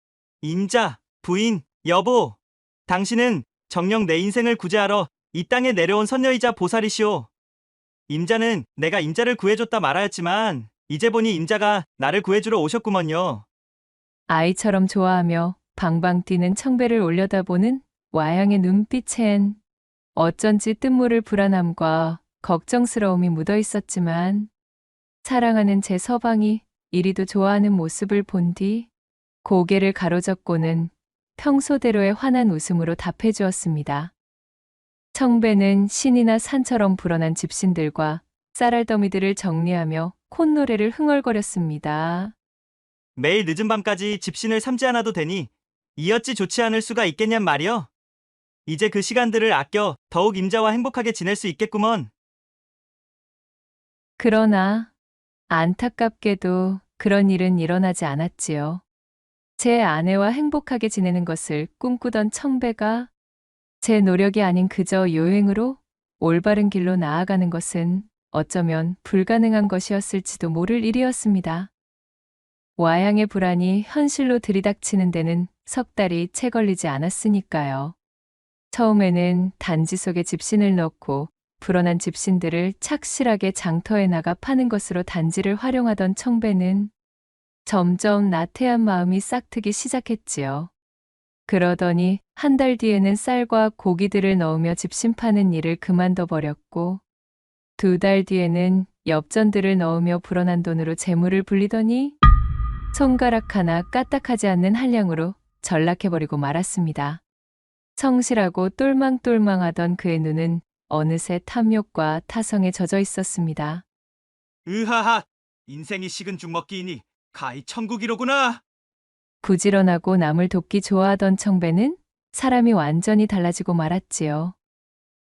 임자, 부인, 여보. 당신은 정녕 내 인생을 구제하러 이 땅에 내려온 선녀이자 보살이시오. 임자는 내가 임자를 구해줬다 말하였지만 이제 보니 임자가 나를 구해주러 오셨구먼요. 아이처럼 좋아하며 방방 뛰는 청배를 올려다보는 와향의 눈빛엔 어쩐지 뜻모를 불안함과 걱정스러움이 묻어 있었지만 사랑하는 제 서방이 이리도 좋아하는 모습을 본 뒤 고개를 가로젓고는 평소대로의 환한 웃음으로 답해 주었습니다. 청배는 신이나 산처럼 불어난 집신들과 쌀알더미들을 정리하며 콧노래를 흥얼거렸습니다. 매일 늦은 밤까지 집신을 삼지 않아도 되니 이 어찌 좋지 않을 수가 있겠냔 말이여. 이제 그 시간들을 아껴 더욱 임자와 행복하게 지낼 수 있겠구먼. 그러나 안타깝게도 그런 일은 일어나지 않았지요. 제 아내와 행복하게 지내는 것을 꿈꾸던 청배가 제 노력이 아닌 그저 요행으로 올바른 길로 나아가는 것은 어쩌면 불가능한 것이었을지도 모를 일이었습니다. 와향의 불안이 현실로 들이닥치는 데는 석 달이 채 걸리지 않았으니까요. 처음에는 단지 속에 집신을 넣고 불어난 집신들을 착실하게 장터에 나가 파는 것으로 단지를 활용하던 청배는 점점 나태한 마음이 싹트기 시작했지요. 그러더니 한 달 뒤에는 쌀과 고기들을 넣으며 집신 파는 일을 그만둬 버렸고 2달 뒤에는 엽전들을 넣으며 불어난 돈으로 재물을 불리더니 손가락 하나 까딱하지 않는 한량으로 전락해버리고 말았습니다. 성실하고 똘망똘망하던 그의 눈은 어느새 탐욕과 타성에 젖어 있었습니다. 으하하, 인생이 식은 죽먹기이니 가히 천국이로구나. 부지런하고 남을 돕기 좋아하던 청배는 사람이 완전히 달라지고 말았지요.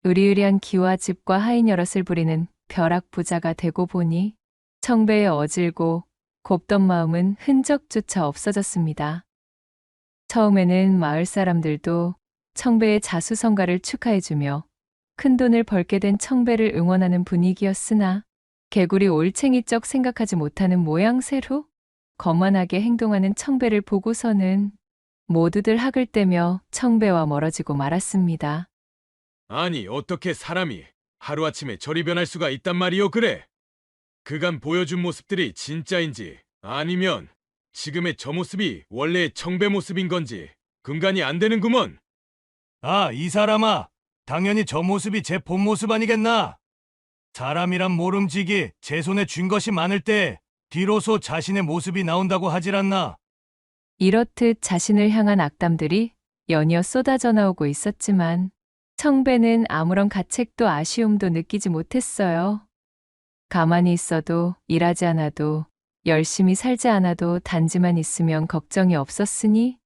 으리으리한 기와 집과 하인 여럿을 부리는 벼락부자가 되고 보니 청배의 어질고 곱던 마음은 흔적조차 없어졌습니다. 처음에는 마을 사람들도 청배의 자수성가를 축하해주며 큰돈을 벌게 된 청배를 응원하는 분위기였으나 개구리 올챙이적 생각하지 못하는 모양새로 거만하게 행동하는 청배를 보고서는 모두들 학을 떼며 청배와 멀어지고 말았습니다. 아니, 어떻게 사람이 하루아침에 저리 변할 수가 있단 말이오, 그래? 그간 보여준 모습들이 진짜인지 아니면 지금의 저 모습이 원래의 청배 모습인 건지 금간이 안 되는구먼. 아, 이 사람아. 당연히 저 모습이 제 본 모습 아니겠나? 사람이란 모름지기 제 손에 쥔 것이 많을 때 뒤로서 자신의 모습이 나온다고 하질 않나? 이렇듯 자신을 향한 악담들이 연이어 쏟아져 나오고 있었지만 청배는 아무런 가책도 아쉬움도 느끼지 못했어요. 가만히 있어도 일하지 않아도 열심히 살지 않아도 단지만 있으면 걱정이 없었으니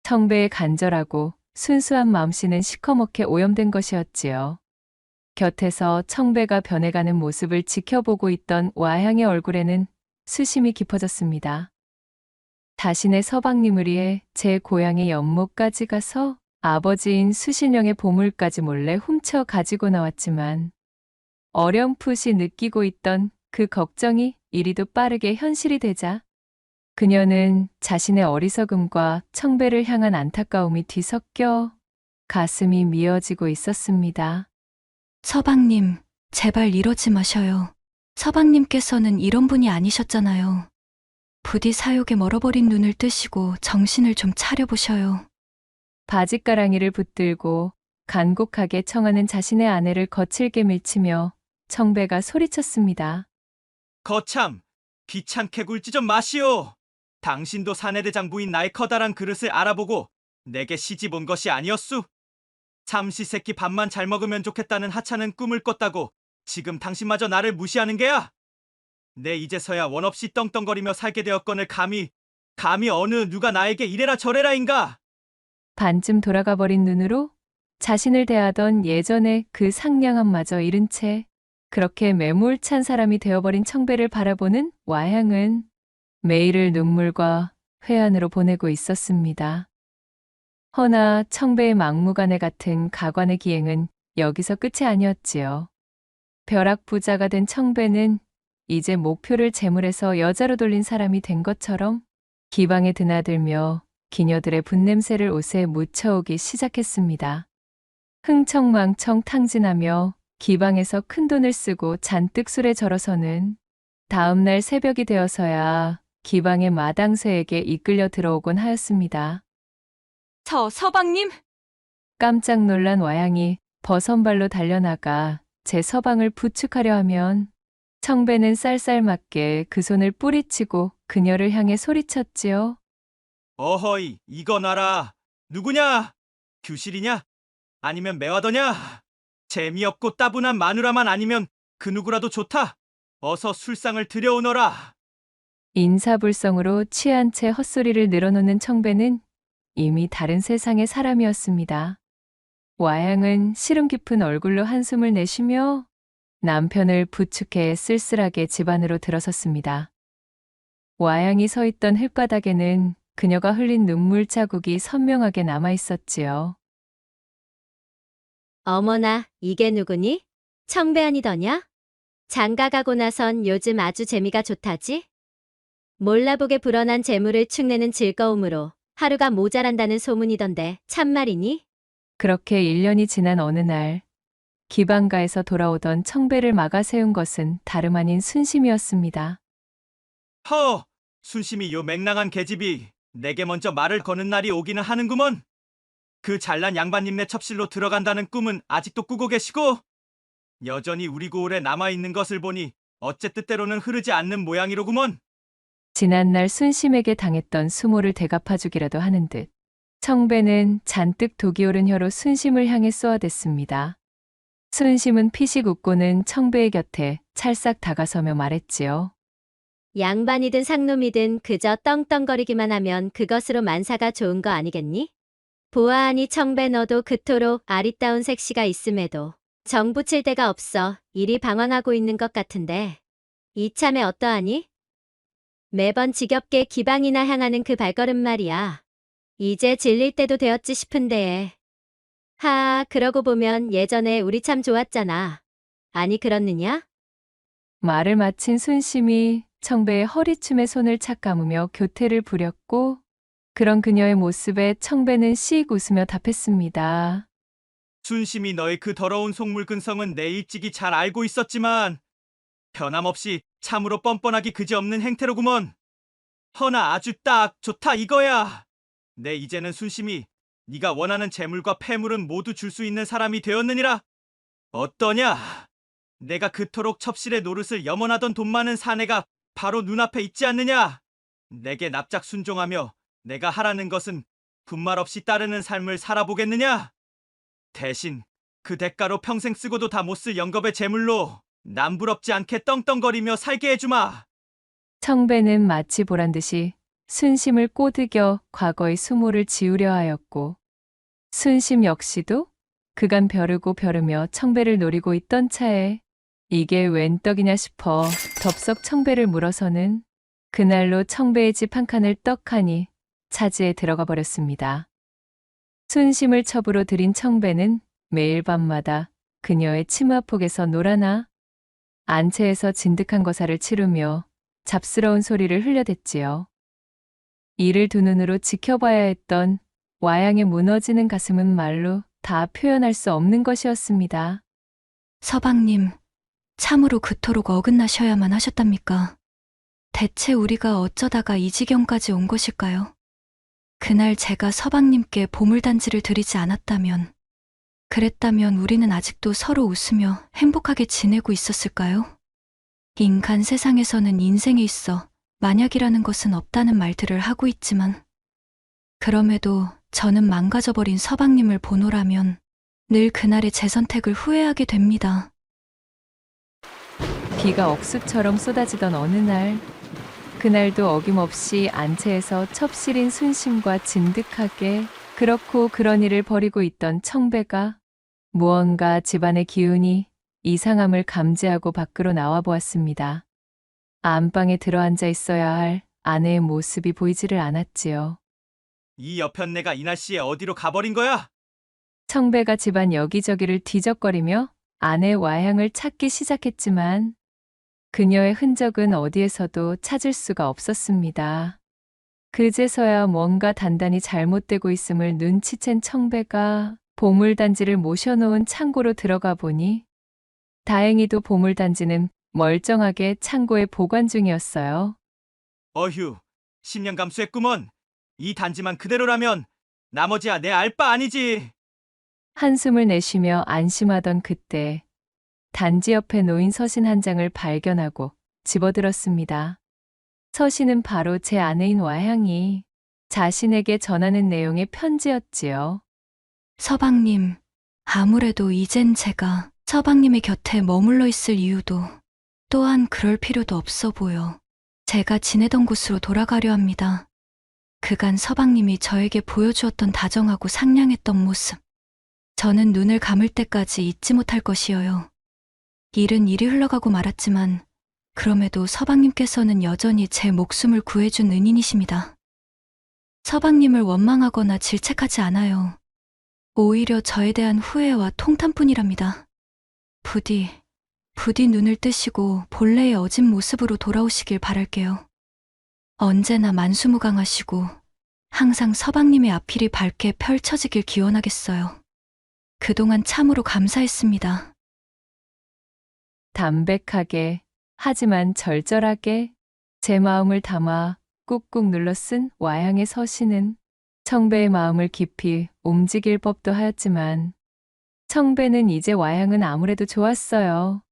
청배의 간절하고 순수한 마음씨는 시커멓게 오염된 것이었지요. 곁에서 청배가 변해가는 모습을 지켜보고 있던 와향의 얼굴에는 수심이 깊어졌습니다. 자신의 서방님을 위해 제 고향의 연못까지 가서 아버지인 수신령의 보물까지 몰래 훔쳐 가지고 나왔지만 어렴풋이 느끼고 있던 그 걱정이 이리도 빠르게 현실이 되자 그녀는 자신의 어리석음과 청배를 향한 안타까움이 뒤섞여 가슴이 미어지고 있었습니다. 서방님, 제발 이러지 마셔요. 서방님께서는 이런 분이 아니셨잖아요. 부디 사욕에 멀어버린 눈을 뜨시고 정신을 좀 차려보셔요. 바짓가랑이를 붙들고 간곡하게 청하는 자신의 아내를 거칠게 밀치며 청배가 소리쳤습니다. 거참, 귀찮게 굴지 좀 마시오. 당신도 사내대장 부인 나의 커다란 그릇을 알아보고 내게 시집 온 것이 아니었수? 삼시세끼 밥만 잘 먹으면 좋겠다는 하찮은 꿈을 꿨다고 지금 당신마저 나를 무시하는 게야? 내 이제서야 원 없이 떵떵거리며 살게 되었거늘 감히 어느 누가 나에게 이래라 저래라인가? 반쯤 돌아가 버린 눈으로 자신을 대하던 예전의 그 상냥함마저 잃은 채 그렇게 매몰찬 사람이 되어버린 청배를 바라보는 와향은 매일을 눈물과 회한으로 보내고 있었습니다. 허나 청배의 막무가내 같은 가관의 기행은 여기서 끝이 아니었지요. 벼락 부자가 된 청배는 이제 목표를 재물에서 여자로 돌린 사람이 된 것처럼 기방에 드나들며 기녀들의 분냄새를 옷에 묻혀오기 시작했습니다. 흥청망청 탕진하며 기방에서 큰돈을 쓰고 잔뜩 술에 절어서는 다음날 새벽이 되어서야 기방의 마당쇠에게 이끌려 들어오곤 하였습니다. 저 서방님! 깜짝 놀란 와양이 버선발로 달려나가 제 서방을 부축하려 하면 청배는 쌀쌀맞게 그 손을 뿌리치고 그녀를 향해 소리쳤지요. 어허이, 이거 놔라. 누구냐? 규실이냐? 아니면 매화더냐? 재미없고 따분한 마누라만 아니면 그 누구라도 좋다. 어서 술상을 들여오너라. 인사불성으로 취한 채 헛소리를 늘어놓는 청배는 이미 다른 세상의 사람이었습니다. 와양은 시름 깊은 얼굴로 한숨을 내쉬며 남편을 부축해 쓸쓸하게 집 안으로 들어섰습니다. 와양이 서 있던 흙바닥에는 그녀가 흘린 눈물 자국이 선명하게 남아 있었지요. 어머나, 이게 누구니? 청배아니더냐? 장가가고 나선 요즘 아주 재미가 좋다지? 몰라보게 불어난 재물을 축내는 즐거움으로 하루가 모자란다는 소문이던데 참말이니? 그렇게 1년이 지난 어느 날 기방가에서 돌아오던 청배를 막아 세운 것은 다름 아닌 순심이었습니다. 허! 순심이 요 맹랑한 계집이 내게 먼저 말을 거는 날이 오기는 하는구먼. 그 잘난 양반님네 첩실로 들어간다는 꿈은 아직도 꾸고 계시고 여전히 우리 고을에 남아있는 것을 보니 어째 뜻대로는 흐르지 않는 모양이로구먼. 지난날 순심에게 당했던 수모를 되갚아주기라도 하는 듯 청배는 잔뜩 독이 오른 혀로 순심을 향해 쏘아댔습니다. 순심은 피식 웃고는 청배의 곁에 찰싹 다가서며 말했지요. 양반이든 상놈이든 그저 떵떵거리기만 하면 그것으로 만사가 좋은 거 아니겠니? 보아하니 청배 너도 그토록 아리따운 색시가 있음에도 정 붙일 데가 없어 이리 방황하고 있는 것 같은데 이참에 어떠하니? 매번 지겹게 기방이나 향하는 그 발걸음 말이야. 이제 질릴 때도 되었지 싶은데. 그러고 보면 예전에 우리 참 좋았잖아. 아니 그렇느냐? 말을 마친 순심이 청배의 허리춤에 손을 착 감으며 교태를 부렸고 그런 그녀의 모습에 청배는 씩 웃으며 답했습니다. 순심이 너의 그 더러운 속물 근성은 내 일찍이 잘 알고 있었지만 변함없이 참으로 뻔뻔하기 그지없는 행태로구먼. 허나 아주 딱 좋다 이거야. 내 이제는 순심이 네가 원하는 재물과 폐물은 모두 줄 수 있는 사람이 되었느니라. 어떠냐? 내가 그토록 첩실의 노릇을 염원하던 돈 많은 사내가 바로 눈앞에 있지 않느냐? 내게 납작 순종하며 내가 하라는 것은 분말 없이 따르는 삶을 살아보겠느냐? 대신 그 대가로 평생 쓰고도 다 못 쓸 영겁의 재물로 남부럽지 않게 떵떵거리며 살게 해주마. 청배는 마치 보란 듯이 순심을 꼬드겨 과거의 수모를 지우려 하였고 순심 역시도 그간 벼르고 벼르며 청배를 노리고 있던 차에 이게 웬 떡이냐 싶어 덥석 청배를 물어서는 그날로 청배의 집 한 칸을 떡하니 차지에 들어가 버렸습니다. 순심을 첩으로 들인 청배는 매일 밤마다 그녀의 치마폭에서 놀아나 안채에서 진득한 거사를 치르며 잡스러운 소리를 흘려댔지요. 이를 두 눈으로 지켜봐야 했던 와양의 무너지는 가슴은 말로 다 표현할 수 없는 것이었습니다. 서방님, 참으로 그토록 어긋나셔야만 하셨답니까? 대체 우리가 어쩌다가 이 지경까지 온 것일까요? 그날 제가 서방님께 보물단지를 드리지 않았다면, 그랬다면 우리는 아직도 서로 웃으며 행복하게 지내고 있었을까요? 인간 세상에서는 인생에 있어 만약이라는 것은 없다는 말들을 하고 있지만, 그럼에도 저는 망가져버린 서방님을 보노라면 늘 그날의 제 선택을 후회하게 됩니다. 비가 억수처럼 쏟아지던 어느 날, 그날도 어김없이 안채에서 첩실인 순심과 진득하게 그렇고 그런 일을 벌이고 있던 청배가 무언가 집안의 기운이 이상함을 감지하고 밖으로 나와 보았습니다. 안방에 들어앉아 있어야 할 아내의 모습이 보이지를 않았지요. 이 여편네가 이 날씨에 어디로 가버린 거야? 청배가 집안 여기저기를 뒤적거리며 아내의 와향을 찾기 시작했지만 그녀의 흔적은 어디에서도 찾을 수가 없었습니다. 그제서야 뭔가 단단히 잘못되고 있음을 눈치챈 청배가 보물단지를 모셔놓은 창고로 들어가 보니 다행히도 보물단지는 멀쩡하게 창고에 보관 중이었어요. 어휴, 10년 감수했구먼. 이 단지만 그대로라면 나머지야 내 알 바 아니지. 한숨을 내쉬며 안심하던 그때 단지 옆에 놓인 서신 한 장을 발견하고 집어들었습니다. 서신은 바로 제 아내인 와향이 자신에게 전하는 내용의 편지였지요. 서방님, 아무래도 이젠 제가 서방님의 곁에 머물러 있을 이유도 또한 그럴 필요도 없어 보여. 제가 지내던 곳으로 돌아가려 합니다. 그간 서방님이 저에게 보여주었던 다정하고 상냥했던 모습. 저는 눈을 감을 때까지 잊지 못할 것이어요. 일은 이리 흘러가고 말았지만 그럼에도 서방님께서는 여전히 제 목숨을 구해준 은인이십니다. 서방님을 원망하거나 질책하지 않아요. 오히려 저에 대한 후회와 통탄뿐이랍니다. 부디 눈을 뜨시고 본래의 어진 모습으로 돌아오시길 바랄게요. 언제나 만수무강하시고 항상 서방님의 앞길이 밝게 펼쳐지길 기원하겠어요. 그동안 참으로 감사했습니다. 담백하게 하지만 절절하게 제 마음을 담아 꾹꾹 눌러 쓴 와향의 서신은 청배의 마음을 깊이 움직일 법도 하였지만 청배는 이제 와향은 아무래도 좋았어요.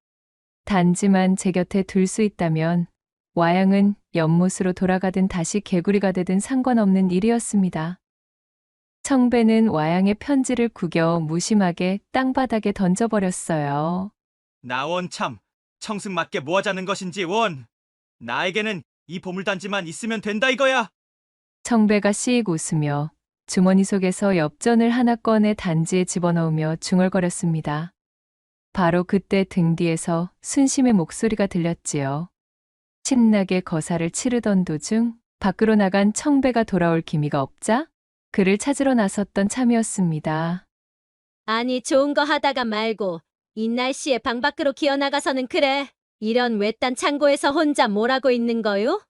단지만 제 곁에 둘 수 있다면 와향은 연못으로 돌아가든 다시 개구리가 되든 상관없는 일이었습니다. 청배는 와향의 편지를 구겨 무심하게 땅바닥에 던져버렸어요. 나원 참, 청승맞게 뭐 하자는 것인지 원. 나에게는 이 보물단지만 있으면 된다 이거야. 청배가 씩 웃으며 주머니 속에서 엽전을 하나 꺼내 단지에 집어넣으며 중얼거렸습니다. 바로 그때 등 뒤에서 순심의 목소리가 들렸지요. 신나게 거사를 치르던 도중 밖으로 나간 청배가 돌아올 기미가 없자 그를 찾으러 나섰던 참이었습니다. 아니 좋은 거 하다가 말고 이 날씨에 방 밖으로 기어나가서는 그래. 이런 외딴 창고에서 혼자 뭘 하고 있는 거요?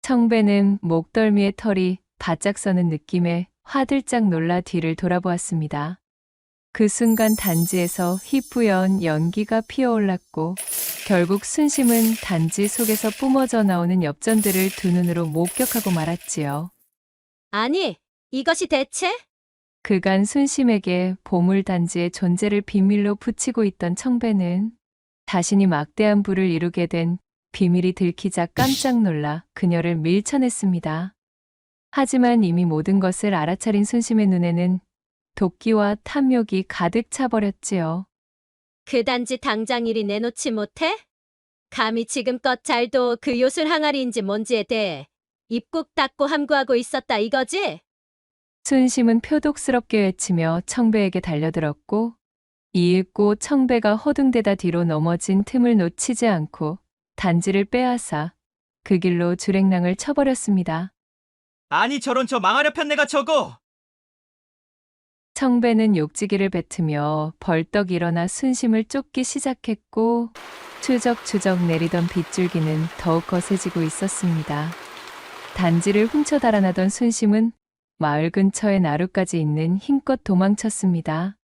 청배는 목덜미의 털이 바짝 서는 느낌에 화들짝 놀라 뒤를 돌아보았습니다. 그 순간 단지에서 희뿌연 연기가 피어올랐고 결국 순심은 단지 속에서 뿜어져 나오는 엽전들을 두 눈으로 목격하고 말았지요. 아니, 이것이 대체? 그간 순심에게 보물단지의 존재를 비밀로 붙이고 있던 청배는 자신이 막대한 부를 이루게 된 비밀이 들키자 깜짝 놀라 그녀를 밀쳐냈습니다. 하지만 이미 모든 것을 알아차린 순심의 눈에는 도끼와 탐욕이 가득 차버렸지요. 그 단지 당장 이리 내놓지 못해? 감히 지금껏 잘도 그 요술 항아리인지 뭔지에 대해 입 꾹 닫고 함구하고 있었다 이거지? 순심은 표독스럽게 외치며 청배에게 달려들었고 이윽고 청배가 허둥대다 뒤로 넘어진 틈을 놓치지 않고 단지를 빼앗아 그 길로 주랭랑을 쳐버렸습니다. 아니 저런 저 망하려 편내가 저거. 청배는 욕지기를 뱉으며 벌떡 일어나 순심을 쫓기 시작했고 추적추적 내리던 빗줄기는 더욱 거세지고 있었습니다. 단지를 훔쳐 달아나던 순심은 마을 근처의 나루까지 있는 힘껏 도망쳤습니다.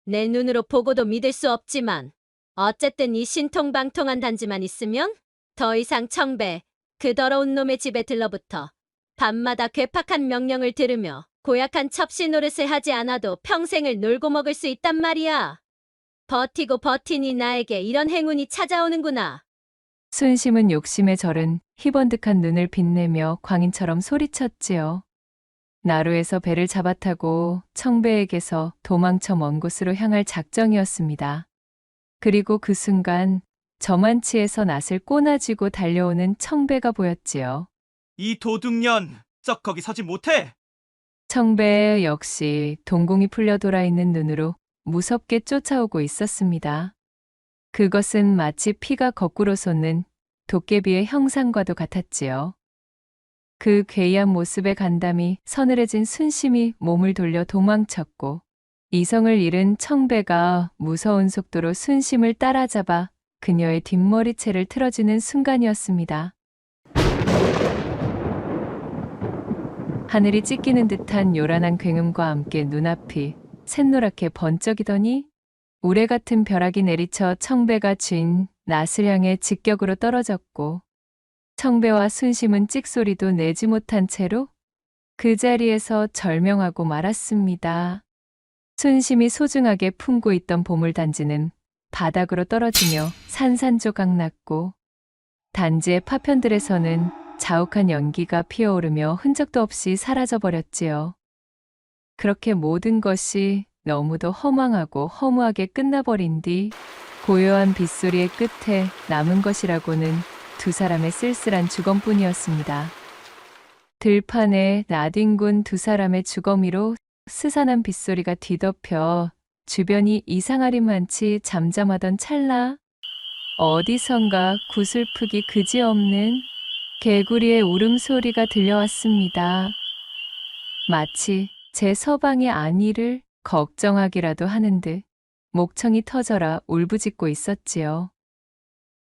내 눈으로 보고도 믿을 수 없지만 어쨌든 이 신통방통한 단지만 있으면 더 이상 청배, 그 더러운 놈의 집에 들러붙어 밤마다 괴팍한 명령을 들으며 고약한 첩시 노릇을 하지 않아도 평생을 놀고 먹을 수 있단 말이야. 버티고 버티니 나에게 이런 행운이 찾아오는구나. 순심은 욕심에 절은 희번득한 눈을 빛내며 광인처럼 소리쳤지요. 나루에서 배를 잡아타고 청배에게서 도망쳐 먼 곳으로 향할 작정이었습니다. 그리고 그 순간 저만치에서 낯을 꼬나쥐고 달려오는 청배가 보였지요. 이 도둑년, 썩 거기 서지 못해. 청배 역시 동공이 풀려 돌아 있는 눈으로 무섭게 쫓아오고 있었습니다. 그것은 마치 피가 거꾸로 솟는 도깨비의 형상과도 같았지요. 그 괴이한 모습에 간담이 서늘해진 순심이 몸을 돌려 도망쳤고 이성을 잃은 청배가 무서운 속도로 순심을 따라잡아 그녀의 뒷머리채를 틀어지는 순간이었습니다. 하늘이 찢기는 듯한 요란한 굉음과 함께 눈앞이 샛노랗게 번쩍이더니 우레 같은 벼락이 내리쳐 청배가 쥔 낫을 향해 직격으로 떨어졌고 청배와 순심은 찍소리도 내지 못한 채로 그 자리에서 절명하고 말았습니다. 순심이 소중하게 품고 있던 보물단지는 바닥으로 떨어지며 산산조각 났고 단지의 파편들에서는 자욱한 연기가 피어오르며 흔적도 없이 사라져버렸지요. 그렇게 모든 것이 너무도 허망하고 허무하게 끝나버린 뒤 고요한 빗소리의 끝에 남은 것이라고는 두 사람의 쓸쓸한 주검뿐이었습니다. 들판에 나뒹군 두 사람의 주거미로 스산한 빗소리가 뒤덮여 주변이 이상하리만치 잠잠하던 찰나 어디선가 구슬프기 그지없는 개구리의 울음소리가 들려왔습니다. 마치 제 서방의 안위를 걱정하기라도 하는 듯 목청이 터져라 울부짖고 있었지요.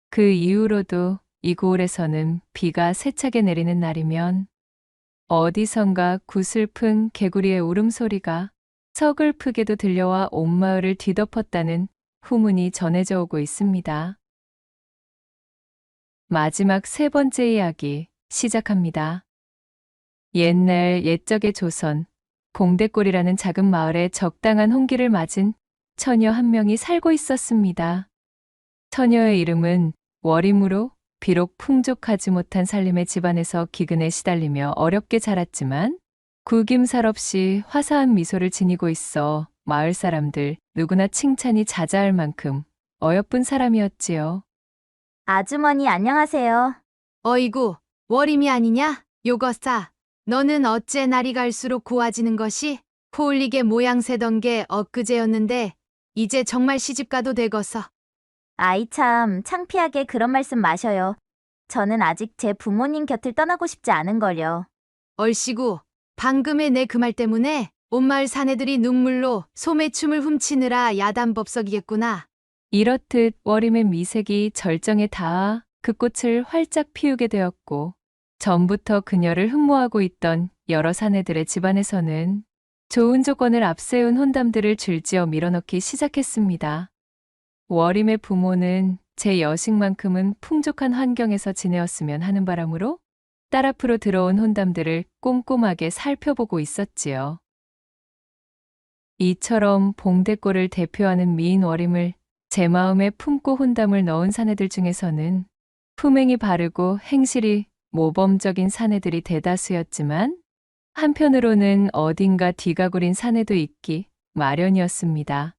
그 이후로도 이 고을에서는 비가 세차게 내리는 날이면 어디선가 구슬픈 개구리의 울음소리가 서글프게도 들려와 온 마을을 뒤덮었다는 후문이 전해져 오고 있습니다. 마지막 세 번째 이야기 시작합니다. 옛날 옛적의 조선 봉대골이라는 작은 마을에 적당한 홍기를 맞은 처녀 한 명이 살고 있었습니다. 처녀의 이름은 월임으로 비록 풍족하지 못한 살림의 집안에서 기근에 시달리며 어렵게 자랐지만 구김살 없이 화사한 미소를 지니고 있어 마을 사람들 누구나 칭찬이 자자할 만큼 어여쁜 사람이었지요. 아주머니 안녕하세요. 어이구, 월임이 아니냐? 요거싸. 너는 어째 날이 갈수록 고와지는 것이? 코올리게 모양 새던 게 엊그제였는데 이제 정말 시집가도 되겠어. 아이 참 창피하게 그런 말씀 마셔요. 저는 아직 제 부모님 곁을 떠나고 싶지 않은걸요. 얼씨구, 방금의 내 그 말 때문에 온 마을 사내들이 눈물로 소매춤을 훔치느라 야단법석이겠구나. 이렇듯 월임의 미색이 절정에 닿아 그 꽃을 활짝 피우게 되었고 전부터 그녀를 흠모하고 있던 여러 사내들의 집안에서는 좋은 조건을 앞세운 혼담들을 줄지어 밀어넣기 시작했습니다. 월임의 부모는 제 여식만큼은 풍족한 환경에서 지내었으면 하는 바람으로 딸 앞으로 들어온 혼담들을 꼼꼼하게 살펴보고 있었지요. 이처럼 봉대골을 대표하는 미인 월임을 제 마음에 품고 혼담을 넣은 사내들 중에서는 품행이 바르고 행실이 모범적인 사내들이 대다수였지만 한편으로는 어딘가 뒤가 구린 사내도 있기 마련이었습니다.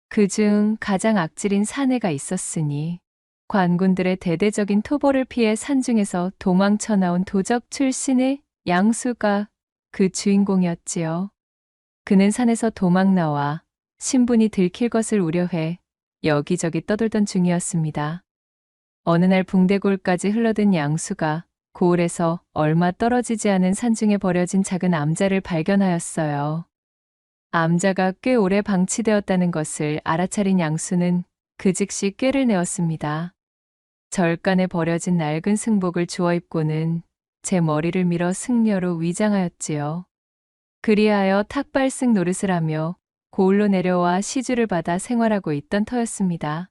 그중 가장 악질인 사내가 있었으니 관군들의 대대적인 토벌을 피해 산중에서 도망쳐 나온 도적 출신의 양수가 그 주인공이었지요. 그는 산에서 도망 나와 신분이 들킬 것을 우려해 여기저기 떠돌던 중이었습니다. 어느 날 붕대골까지 흘러든 양수가 고을에서 얼마 떨어지지 않은 산중에 버려진 작은 암자를 발견하였어요. 암자가 꽤 오래 방치되었다는 것을 알아차린 양수는 그 즉시 꾀를 내었습니다. 절간에 버려진 낡은 승복을 주워 입고는 제 머리를 밀어 승려로 위장하였지요. 그리하여 탁발승 노릇을 하며 고을로 내려와 시주를 받아 생활하고 있던 터였습니다.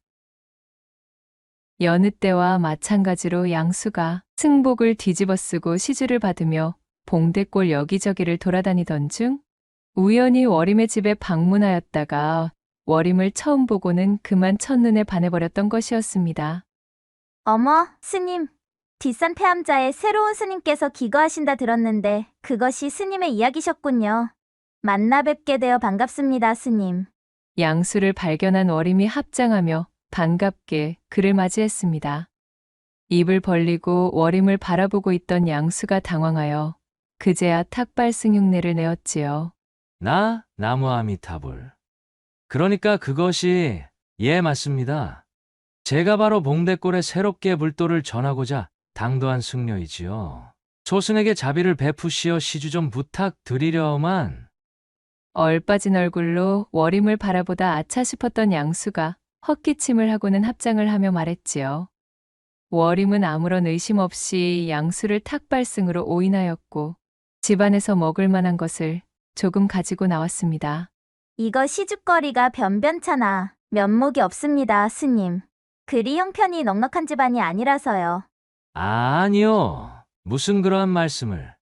여느 때와 마찬가지로 양수가 승복을 뒤집어 쓰고 시주를 받으며 봉대골 여기저기를 돌아다니던 중 우연히 월임의 집에 방문하였다가 월임을 처음 보고는 그만 첫눈에 반해버렸던 것이었습니다. 어머, 스님. 뒷산 폐암자에 새로운 스님께서 기거하신다 들었는데 그것이 스님의 이야기셨군요. 만나 뵙게 되어 반갑습니다, 스님. 양수를 발견한 월임이 합장하며 반갑게 그를 맞이했습니다. 입을 벌리고 월임을 바라보고 있던 양수가 당황하여 그제야 탁발승 흉내를 내었지요. 나 나무아미타불. 그러니까 그것이 예 맞습니다. 제가 바로 봉대골에 새롭게 불도를 전하고자 당도한 승려이지요. 소순에게 자비를 베푸시어 시주 좀 부탁드리려만. 얼빠진 얼굴로 워림을 바라보다 아차 싶었던 양수가 헛기침을 하고는 합장을 하며 말했지요. 워림은 아무런 의심 없이 양수를 탁발승으로 오인하였고 집안에서 먹을 만한 것을 조금 가지고 나왔습니다. 이거 시죽거리가 변변찮아. 면목이 없습니다, 스님. 그리 형편이 넉넉한 집안이 아니라서요. 아니요. 무슨 그러한 말씀을.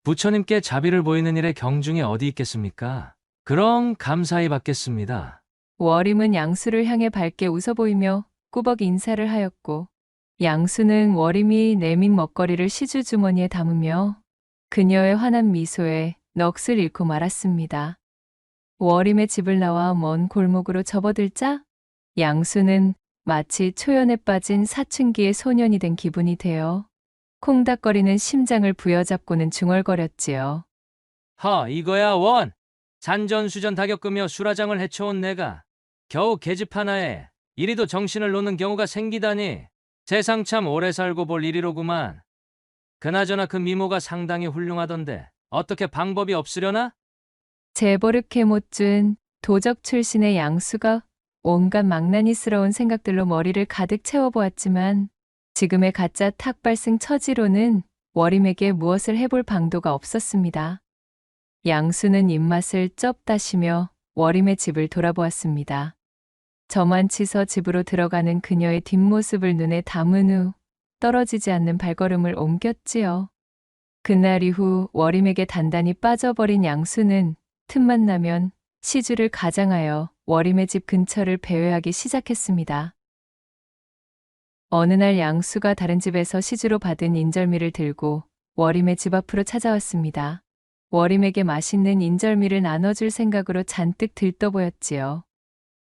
부처님께 자비를 보이는 일에 경중이 어디 있겠습니까? 그럼 감사히 받겠습니다. 워림은 양수를 향해 밝게 웃어 보이며 꾸벅 인사를 하였고 양수는 워림이 내민 먹거리를 시주 주머니에 담으며 그녀의 환한 미소에 넋을 잃고 말았습니다. 워림의 집을 나와 먼 골목으로 접어들자 양수는 마치 초연에 빠진 사춘기의 소년이 된 기분이 되어 콩닥거리는 심장을 부여잡고는 중얼거렸지요. 이거야 원. 산전수전 다 겪으며 수라장을 헤쳐온 내가 겨우 계집 하나에 이리도 정신을 놓는 경우가 생기다니 세상 참 오래 살고 볼 일이로구만. 그나저나 그 미모가 상당히 훌륭하던데 어떻게 방법이 없으려나? 재버릇해 못 준 도적 출신의 양수가 온갖 망나니스러운 생각들로 머리를 가득 채워보았지만 지금의 가짜 탁발승 처지로는 워림에게 무엇을 해볼 방도가 없었습니다. 양수는 입맛을 쩝 다시며 워림의 집을 돌아보았습니다. 저만치서 집으로 들어가는 그녀의 뒷모습을 눈에 담은 후 떨어지지 않는 발걸음을 옮겼지요. 그날 이후 워림에게 단단히 빠져버린 양수는 틈만 나면 시주를 가장하여 워림의 집 근처를 배회하기 시작했습니다. 어느 날 양수가 다른 집에서 시주로 받은 인절미를 들고 워림의 집 앞으로 찾아왔습니다. 워림에게 맛있는 인절미를 나눠줄 생각으로 잔뜩 들떠 보였지요.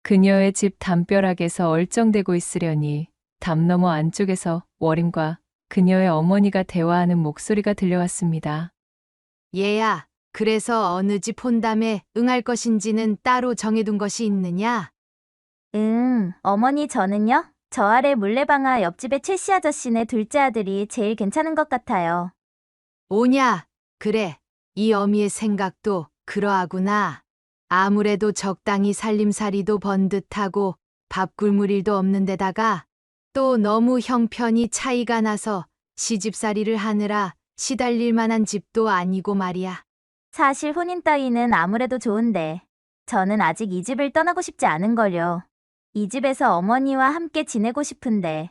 그녀의 집 담벼락에서 얼쩡대고 있으려니 담 너머 안쪽에서 워림과 그녀의 어머니가 대화하는 목소리가 들려왔습니다. 얘야, 그래서 어느 집 혼담에 응할 것인지는 따로 정해둔 것이 있느냐? 어머니 저는요? 저 아래 물레방아 옆집의 최씨 아저씨네 둘째 아들이 제일 괜찮은 것 같아요. 오냐? 그래, 이 어미의 생각도 그러하구나. 아무래도 적당히 살림살이도 번듯하고 밥 굶을 일도 없는 데다가 또 너무 형편이 차이가 나서 시집살이를 하느라 시달릴 만한 집도 아니고 말이야. 사실 혼인 따위는 아무래도 좋은데 저는 아직 이 집을 떠나고 싶지 않은걸요. 이 집에서 어머니와 함께 지내고 싶은데.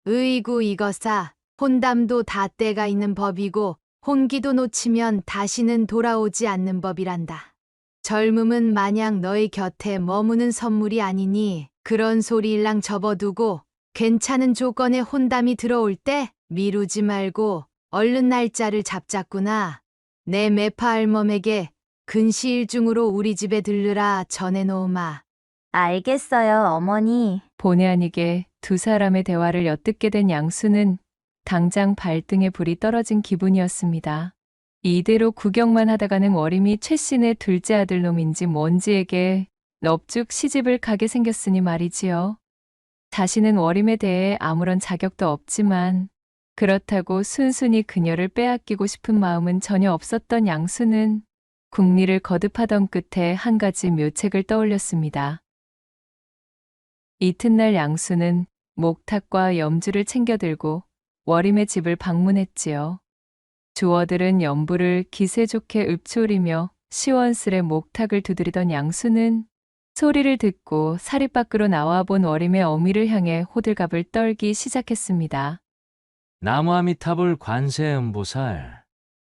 으이구 이거사, 혼담도 다 때가 있는 법이고 혼기도 놓치면 다시는 돌아오지 않는 법이란다. 젊음은 마냥 너의 곁에 머무는 선물이 아니니 그런 소리 일랑 접어두고 괜찮은 조건의 혼담이 들어올 때 미루지 말고 얼른 날짜를 잡자꾸나. 내 매파 할멈에게 근시일 중으로 우리 집에 들르라 전해놓으마. 알겠어요, 어머니. 본의 아니게 두 사람의 대화를 엿듣게 된 양수는 당장 발등에 불이 떨어진 기분이었습니다. 이대로 구경만 하다가는 워림이 최씨네 둘째 아들 놈인지 뭔지에게 넙죽 시집을 가게 생겼으니 말이지요. 자신은 워림에 대해 아무런 자격도 없지만 그렇다고 순순히 그녀를 빼앗기고 싶은 마음은 전혀 없었던 양수는 궁리를 거듭하던 끝에 한 가지 묘책을 떠올렸습니다. 이튿날 양수는 목탁과 염주를 챙겨들고 워림의 집을 방문했지요. 조어들은 연부를 기세 좋게 읊조리며 시원스레 목탁을 두드리던 양수는 소리를 듣고 사립 밖으로 나와 본 워림의 어미를 향해 호들갑을 떨기 시작했습니다. 나무아미타불 관세음보살.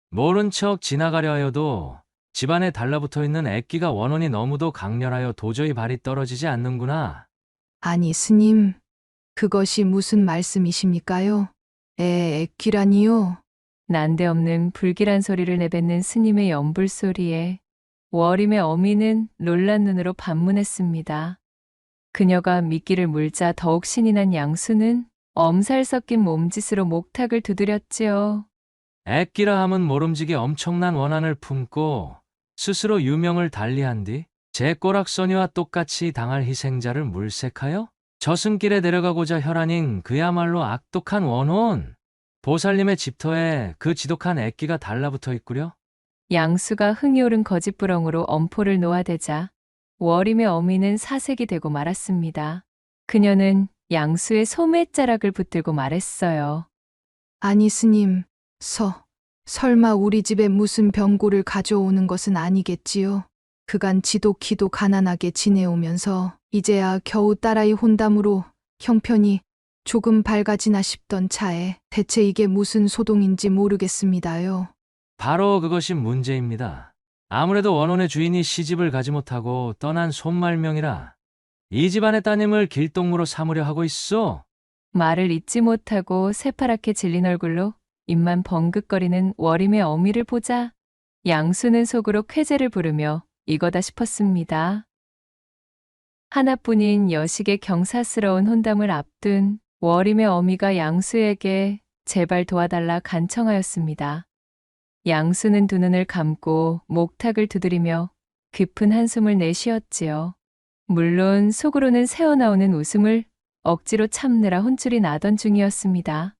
모른 척 지나가려 하여도 집안에 달라붙어 있는 애끼가 원혼이 너무도 강렬하여 도저히 발이 떨어지지 않는구나. 아니 스님, 그것이 무슨 말씀이십니까요? 애끼라니요? 난데없는 불길한 소리를 내뱉는 스님의 연불 소리에 워림의 어미는 놀란 눈으로 반문했습니다. 그녀가 미끼를 물자 더욱 신이 난 양수는 엄살 섞인 몸짓으로 목탁을 두드렸지요. 애끼라 함은 모름지기 엄청난 원한을 품고 스스로 유명을 달리한 뒤 제 꼬락서니와 똑같이 당할 희생자를 물색하여 저승길에 데려가고자 혈안인 그야말로 악독한 원혼. 보살님의 집터에 그 지독한 액기가 달라붙어 있구려? 양수가 흥이 오른 거짓부렁으로 엄포를 놓아대자 월임의 어미는 사색이 되고 말았습니다. 그녀는 양수의 소매자락을 붙들고 말했어요. 아니 스님, 설마 우리 집에 무슨 병고를 가져오는 것은 아니겠지요? 그간 지독히도 가난하게 지내오면서 이제야 겨우 딸아이 혼담으로 형편이 조금 밝아지나 싶던 차에 대체 이게 무슨 소동인지 모르겠습니다요. 바로 그것이 문제입니다. 아무래도 원혼의 주인이 시집을 가지 못하고 떠난 손말명이라 이 집안의 따님을 길동무로 삼으려 하고 있어. 말을 잇지 못하고 새파랗게 질린 얼굴로 입만 벙긋거리는 월임의 어미를 보자 양수는 속으로 쾌재를 부르며 이거다 싶었습니다. 하나뿐인 여식의 경사스러운 혼담을 앞둔 월임의 어미가 양수에게 제발 도와달라 간청하였습니다. 양수는 두 눈을 감고 목탁을 두드리며 깊은 한숨을 내쉬었지요. 물론 속으로는 새어나오는 웃음을 억지로 참느라 혼쭐이 나던 중이었습니다.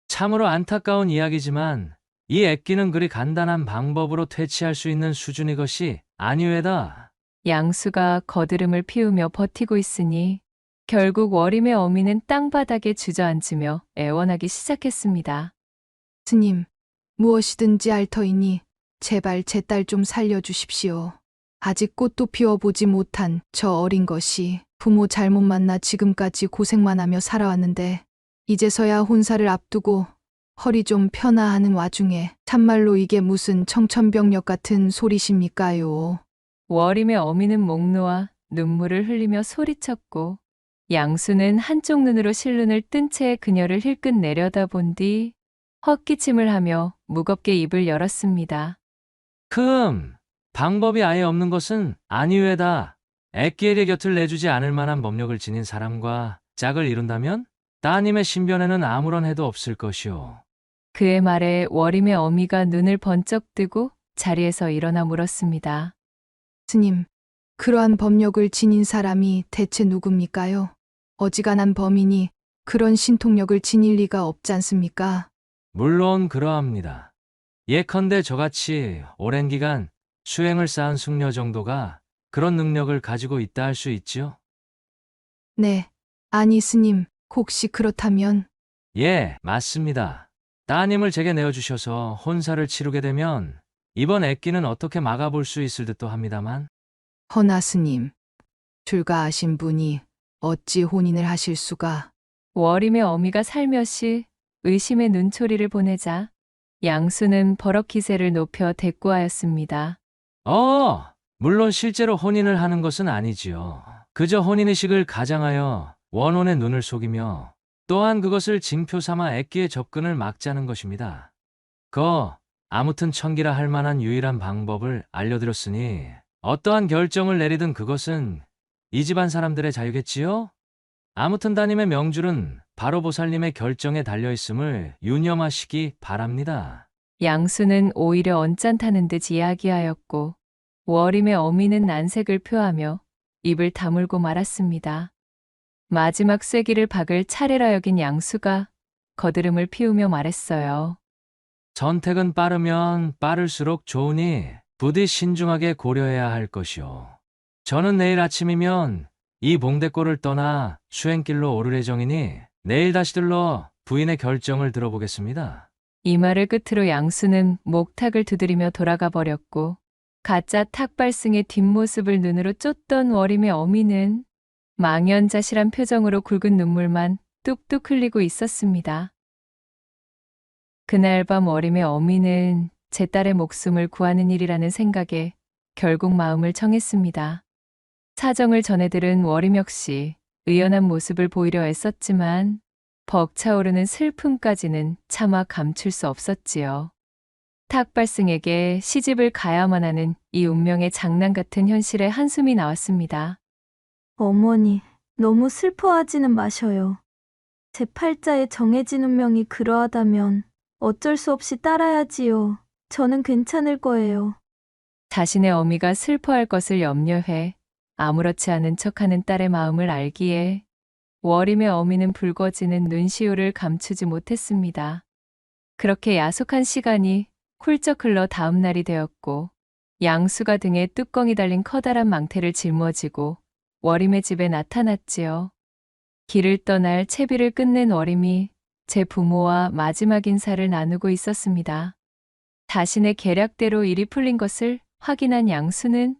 참으로 안타까운 이야기지만 이 액기는 그리 간단한 방법으로 퇴치할 수 있는 수준의 것이 아니외다. 양수가 거드름을 피우며 버티고 있으니 결국 월임의 어미는 땅바닥에 주저앉으며 애원하기 시작했습니다. 스님, 무엇이든지 할 터이니 제발 제 딸 좀 살려주십시오. 아직 꽃도 피워보지 못한 저 어린 것이 부모 잘못 만나 지금까지 고생만 하며 살아왔는데 이제서야 혼사를 앞두고 허리 좀 펴나 하는 와중에 참말로 이게 무슨 청천벽력 같은 소리십니까요? 월임의 어미는 목 놓아 눈물을 흘리며 소리쳤고 양수는 한쪽 눈으로 실눈을 뜬 채 그녀를 힐끗 내려다본 뒤 헛기침을 하며 무겁게 입을 열었습니다. 방법이 아예 없는 것은 아니외다. 액기에게 곁을 내주지 않을 만한 법력을 지닌 사람과 짝을 이룬다면 따님의 신변에는 아무런 해도 없을 것이오. 그의 말에 월임의 어미가 눈을 번쩍 뜨고 자리에서 일어나 물었습니다. 스님, 그러한 법력을 지닌 사람이 대체 누굽니까요? 어지간한 범인이 그런 신통력을 지닐 리가 없지 않습니까? 물론 그러합니다. 예컨대 저같이 오랜 기간 수행을 쌓은 숙녀 정도가 그런 능력을 가지고 있다 할 수 있지요? 네, 아니 스님, 혹시 그렇다면? 예, 맞습니다. 따님을 제게 내어주셔서 혼사를 치르게 되면 이번 액기는 어떻게 막아볼 수 있을 듯도 합니다만. 허나 스님, 출가하신 분이 어찌 혼인을 하실 수가? 월임의 어미가 살며시 의심의 눈초리를 보내자 양수는 버럭 기세를 높여 대꾸하였습니다. 물론 실제로 혼인을 하는 것은 아니지요. 그저 혼인의식을 가장하여 원혼의 눈을 속이며 또한 그것을 징표 삼아 액기의 접근을 막자는 것입니다. 아무튼 천기라 할 만한 유일한 방법을 알려드렸으니 어떠한 결정을 내리든 그것은 이 집안 사람들의 자유겠지요? 아무튼 따님의 명줄은 바로 보살님의 결정에 달려있음을 유념하시기 바랍니다. 양수는 오히려 언짢다는 듯 이야기하였고 월임의 어미는 난색을 표하며 입을 다물고 말았습니다. 마지막 쐐기를 박을 차례라 여긴 양수가 거드름을 피우며 말했어요. 선택은 빠르면 빠를수록 좋으니 부디 신중하게 고려해야 할 것이오. 저는 내일 아침이면 이 봉대골을 떠나 수행길로 오를 예정이니 내일 다시 들러 부인의 결정을 들어보겠습니다. 이 말을 끝으로 양수는 목탁을 두드리며 돌아가 버렸고 가짜 탁발승의 뒷모습을 눈으로 쫓던 월임의 어미는 망연자실한 표정으로 굵은 눈물만 뚝뚝 흘리고 있었습니다. 그날 밤 월임의 어미는 제 딸의 목숨을 구하는 일이라는 생각에 결국 마음을 청했습니다. 사정을 전해들은 월임 역시 의연한 모습을 보이려 애썼지만 벅차오르는 슬픔까지는 차마 감출 수 없었지요. 탁발승에게 시집을 가야만 하는 이 운명의 장난 같은 현실에 한숨이 나왔습니다. 어머니, 너무 슬퍼하지는 마셔요. 제 팔자에 정해진 운명이 그러하다면 어쩔 수 없이 따라야지요. 저는 괜찮을 거예요. 자신의 어미가 슬퍼할 것을 염려해 아무렇지 않은 척하는 딸의 마음을 알기에 월임의 어미는 붉어지는 눈시울을 감추지 못했습니다. 그렇게 야속한 시간이 훌쩍 흘러 다음 날이 되었고 양수가 등에 뚜껑이 달린 커다란 망태를 짊어지고 워림의 집에 나타났지요. 길을 떠날 채비를 끝낸 워림이 제 부모와 마지막 인사를 나누고 있었습니다. 자신의 계략대로 일이 풀린 것을 확인한 양수는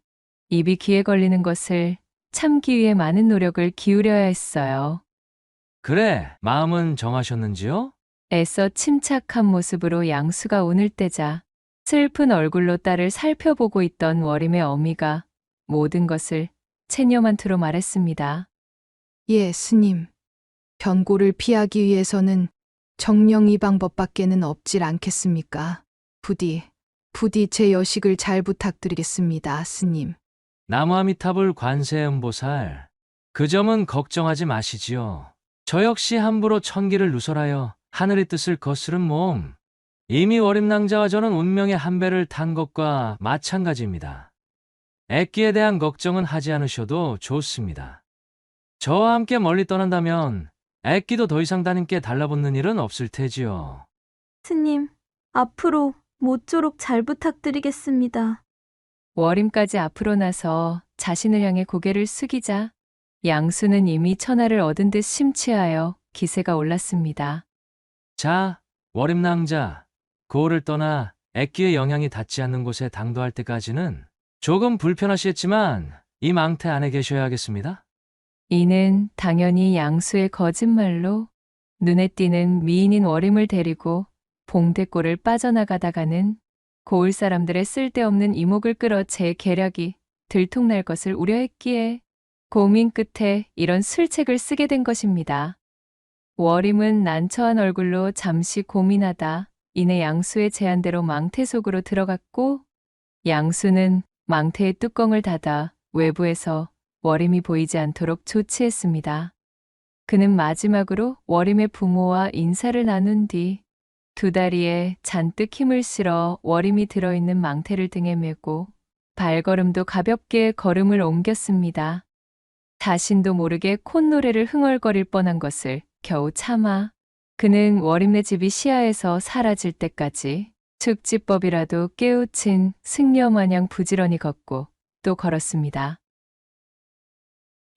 입이 귀에 걸리는 것을 참기 위해 많은 노력을 기울여야 했어요. 그래, 마음은 정하셨는지요? 애써 침착한 모습으로 양수가 운을 떼자 슬픈 얼굴로 딸을 살펴보고 있던 워림의 어미가 모든 것을 체념한투로 말했습니다. 예, 스님. 변고를 피하기 위해서는 정령 이 방법밖에는 없질 않겠습니까? 부디 제 여식을 잘 부탁드리겠습니다, 스님. 나무아미타불 관세음보살. 그 점은 걱정하지 마시지요. 저 역시 함부로 천기를 누설하여 하늘의 뜻을 거스른 몸. 이미 워림낭자와 저는 운명의 한 배를 탄 것과 마찬가지입니다. 애끼에 대한 걱정은 하지 않으셔도 좋습니다. 저와 함께 멀리 떠난다면 애끼도 더 이상 따님께 달라붙는 일은 없을 테지요. 스님, 앞으로 모쪼록 잘 부탁드리겠습니다. 워림까지 앞으로 나서 자신을 향해 고개를 숙이자 양수는 이미 천하를 얻은 듯 심취하여 기세가 올랐습니다. 자, 워림낭자, 고을을 떠나 애끼의 영향이 닿지 않는 곳에 당도할 때까지는 조금 불편하시겠지만 이 망태 안에 계셔야 하겠습니다. 이는 당연히 양수의 거짓말로 눈에 띄는 미인인 워림을 데리고 봉대골을 빠져나가다가는 고을 사람들의 쓸데없는 이목을 끌어 제 계략이 들통날 것을 우려했기에 고민 끝에 이런 술책을 쓰게 된 것입니다. 워림은 난처한 얼굴로 잠시 고민하다 이내 양수의 제안대로 망태 속으로 들어갔고 양수는 망태의 뚜껑을 닫아 외부에서 워림이 보이지 않도록 조치했습니다. 그는 마지막으로 워림의 부모와 인사를 나눈 뒤 두 다리에 잔뜩 힘을 실어 워림이 들어있는 망태를 등에 메고 발걸음도 가볍게 걸음을 옮겼습니다. 자신도 모르게 콧노래를 흥얼거릴 뻔한 것을 겨우 참아 그는 워림네 집이 시야에서 사라질 때까지 축지법이라도 깨우친 승려 마냥 부지런히 걷고 또 걸었습니다.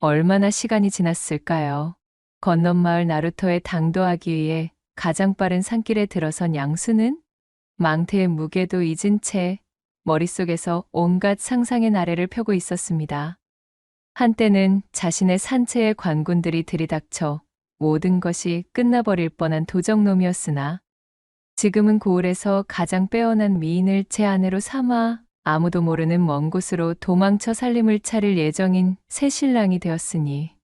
얼마나 시간이 지났을까요? 건넌마을 나루터에 당도하기 위해 가장 빠른 산길에 들어선 양수는 망태의 무게도 잊은 채 머릿속에서 온갖 상상의 나래를 펴고 있었습니다. 한때는 자신의 산채의 관군들이 들이닥쳐 모든 것이 끝나버릴 뻔한 도적놈이었으나 지금은 고을에서 가장 빼어난 미인을 제 아내로 삼아 아무도 모르는 먼 곳으로 도망쳐 살림을 차릴 예정인 새 신랑이 되었으니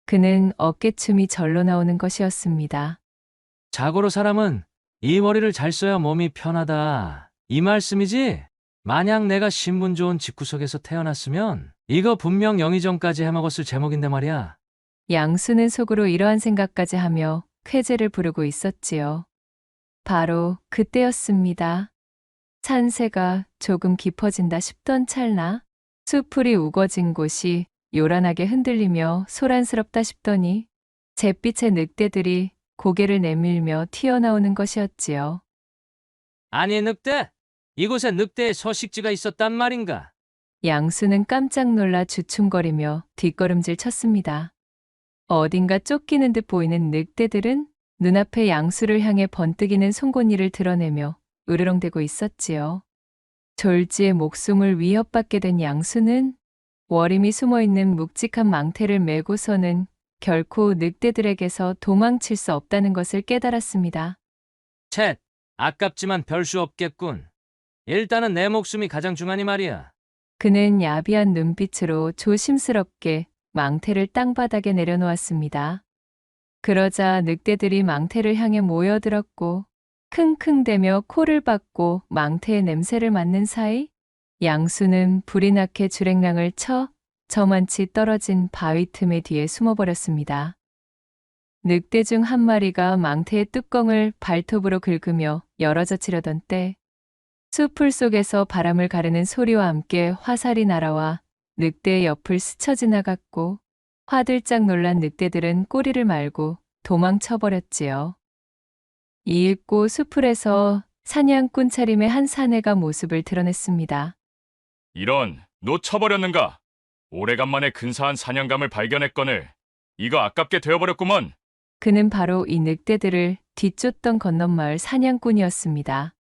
그는 어깨춤이 절로 나오는 것이었습니다. 자고로 사람은 이 머리를 잘 써야 몸이 편하다. 이 말씀이지? 만약 내가 신분 좋은 집구석에서 태어났으면 이거 분명 영의정까지 해먹었을 제목인데 말이야. 양수는 속으로 이러한 생각까지 하며 쾌재를 부르고 있었지요. 바로 그때였습니다. 산세가 조금 깊어진다 싶던 찰나 수풀이 우거진 곳이 요란하게 흔들리며 소란스럽다 싶더니 잿빛의 늑대들이 고개를 내밀며 튀어나오는 것이었지요. 아니 늑대! 이곳에 늑대의 서식지가 있었단 말인가? 양수는 깜짝 놀라 주춤거리며 뒷걸음질 쳤습니다. 어딘가 쫓기는 듯 보이는 늑대들은 눈앞에 양수를 향해 번뜩이는 송곳니를 드러내며 으르렁대고 있었지요. 졸지에 목숨을 위협받게 된 양수는 워림이 숨어있는 묵직한 망태를 메고서는 결코 늑대들에게서 도망칠 수 없다는 것을 깨달았습니다. 쳇! 아깝지만 별 수 없겠군. 일단은 내 목숨이 가장 중하니 말이야. 그는 야비한 눈빛으로 조심스럽게 망태를 땅바닥에 내려놓았습니다. 그러자 늑대들이 망태를 향해 모여들었고 킁킁대며 코를 박고 망태의 냄새를 맡는 사이 양수는 불이 나게 주랭랑을 쳐 저만치 떨어진 바위 틈의 뒤에 숨어버렸습니다. 늑대 중 한 마리가 망태의 뚜껑을 발톱으로 긁으며 열어젖히려던 때 수풀 속에서 바람을 가르는 소리와 함께 화살이 날아와 늑대의 옆을 스쳐 지나갔고 화들짝 놀란 늑대들은 꼬리를 말고 도망쳐버렸지요. 이윽고 수풀에서 사냥꾼 차림의 한 사내가 모습을 드러냈습니다. 이런, 놓쳐버렸는가? 오래간만에 근사한 사냥감을 발견했거늘 이거 아깝게 되어버렸구먼. 그는 바로 이 늑대들을 뒤쫓던 건넌마을 사냥꾼이었습니다.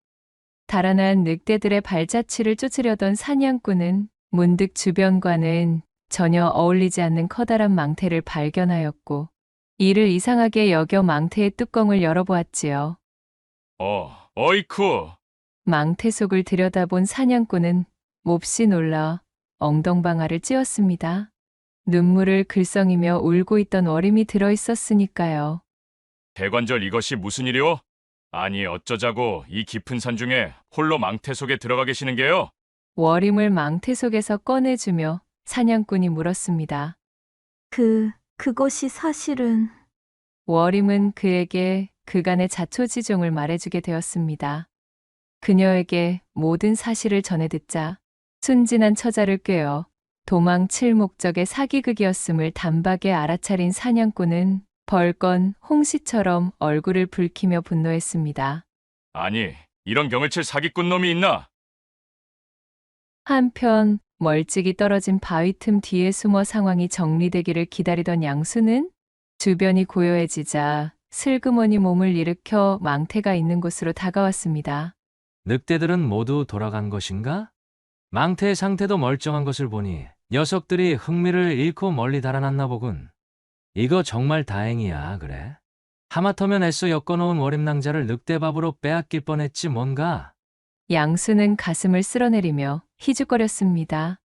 달아난 늑대들의 발자취를 쫓으려던 사냥꾼은 문득 주변과는 전혀 어울리지 않는 커다란 망태를 발견하였고 이를 이상하게 여겨 망태의 뚜껑을 열어보았지요. 어이쿠. 망태 속을 들여다본 사냥꾼은 몹시 놀라 엉덩방아를 찧었습니다. 눈물을 글썽이며 울고 있던 어림이 들어있었으니까요. 대관절 이것이 무슨 일이오? 아니 어쩌자고 이 깊은 산 중에 홀로 망태 속에 들어가 계시는 게요? 워림을 망태 속에서 꺼내주며 사냥꾼이 물었습니다. 그것이 사실은... 워림은 그에게 그간의 자초지종을 말해주게 되었습니다. 그녀에게 모든 사실을 전해 듣자 순진한 처자를 꿰어 도망칠 목적의 사기극이었음을 단박에 알아차린 사냥꾼은 벌건 홍시처럼 얼굴을 붉히며 분노했습니다. 아니, 이런 경을 칠 사기꾼 놈이 있나? 한편 멀찍이 떨어진 바위 틈 뒤에 숨어 상황이 정리되기를 기다리던 양수는 주변이 고요해지자 슬그머니 몸을 일으켜 망태가 있는 곳으로 다가왔습니다. 늑대들은 모두 돌아간 것인가? 망태의 상태도 멀쩡한 것을 보니 녀석들이 흥미를 잃고 멀리 달아났나 보군. 이거 정말 다행이야, 그래? 하마터면 애써 엮어놓은 월임낭자를 늑대밥으로 빼앗길 뻔했지 뭔가. 양수는 가슴을 쓸어내리며 희죽거렸습니다.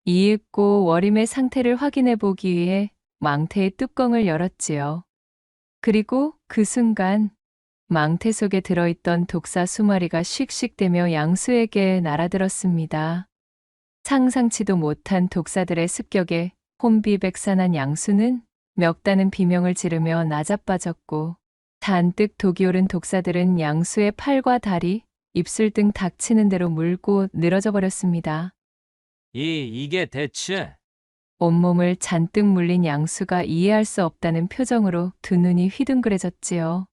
이윽고 월임의 상태를 확인해 보기 위해 망태의 뚜껑을 열었지요. 그리고 그 순간 망태 속에 들어있던 독사 수마리가 씩씩대며 양수에게 날아들었습니다. 상상치도 못한 독사들의 습격에 혼비백산한 양수는 멱다는 비명을 지르며 나자빠졌고 잔뜩 독이 오른 독사들은 양수의 팔과 다리, 입술 등 닥치는 대로 물고 늘어져 버렸습니다. 이게 대체? 온몸을 잔뜩 물린 양수가 이해할 수 없다는 표정으로 두 눈이 휘둥그레졌지요.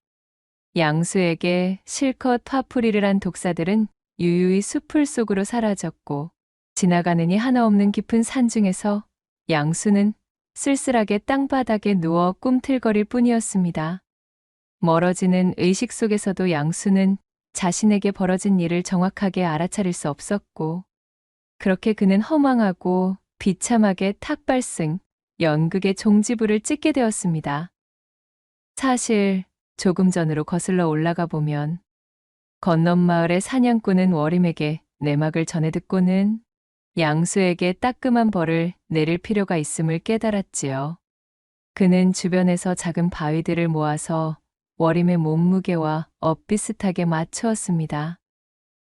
양수에게 실컷 화풀이를 한 독사들은 유유히 수풀 속으로 사라졌고 지나가느니 하나 없는 깊은 산 중에서 양수는 쓸쓸하게 땅바닥에 누워 꿈틀거릴 뿐이었습니다. 멀어지는 의식 속에서도 양수는 자신에게 벌어진 일을 정확하게 알아차릴 수 없었고 그렇게 그는 허망하고 비참하게 탁발승, 연극의 종지부를 찍게 되었습니다. 사실 조금 전으로 거슬러 올라가 보면 건넌마을의 사냥꾼은 워림에게 내막을 전해 듣고는 양수에게 따끔한 벌을 내릴 필요가 있음을 깨달았지요. 그는 주변에서 작은 바위들을 모아서 워림의 몸무게와 엇비슷하게 맞추었습니다.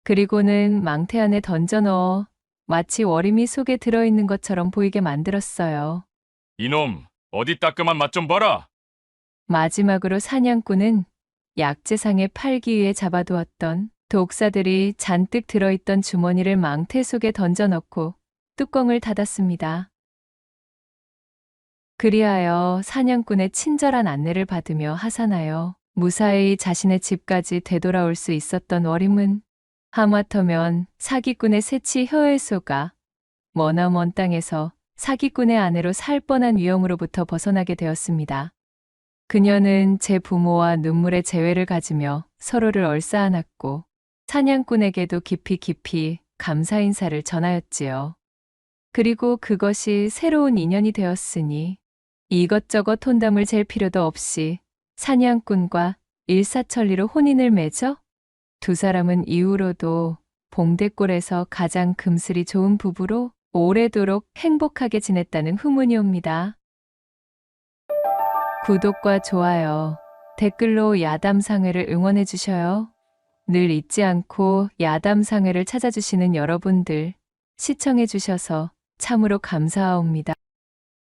그리고는 망태 안에 던져 넣어 마치 워림이 속에 들어있는 것처럼 보이게 만들었어요. 이놈, 어디 따끔한 맛 좀 봐라. 마지막으로 사냥꾼은 약재상의 팔기 위해 잡아두었던 독사들이 잔뜩 들어있던 주머니를 망태 속에 던져 넣고 뚜껑을 닫았습니다. 그리하여 사냥꾼의 친절한 안내를 받으며 하산하여 무사히 자신의 집까지 되돌아올 수 있었던 워림은 하마터면 사기꾼의 새치 혀에소가 머나먼 땅에서 사기꾼의 아내로 살 뻔한 위험으로부터 벗어나게 되었습니다. 그녀는 제 부모와 눈물의 재회를 가지며 서로를 얼싸안았고 사냥꾼에게도 깊이 감사 인사를 전하였지요. 그리고 그것이 새로운 인연이 되었으니 이것저것 혼담을 잴 필요도 없이 사냥꾼과 일사천리로 혼인을 맺어 두 사람은 이후로도 봉대골에서 가장 금슬이 좋은 부부로 오래도록 행복하게 지냈다는 후문이 옵니다. 구독과 좋아요, 댓글로 야담상회를 응원해 주셔요. 늘 잊지 않고 야담상회를 찾아주시는 여러분들 시청해 주셔서 참으로 감사하옵니다.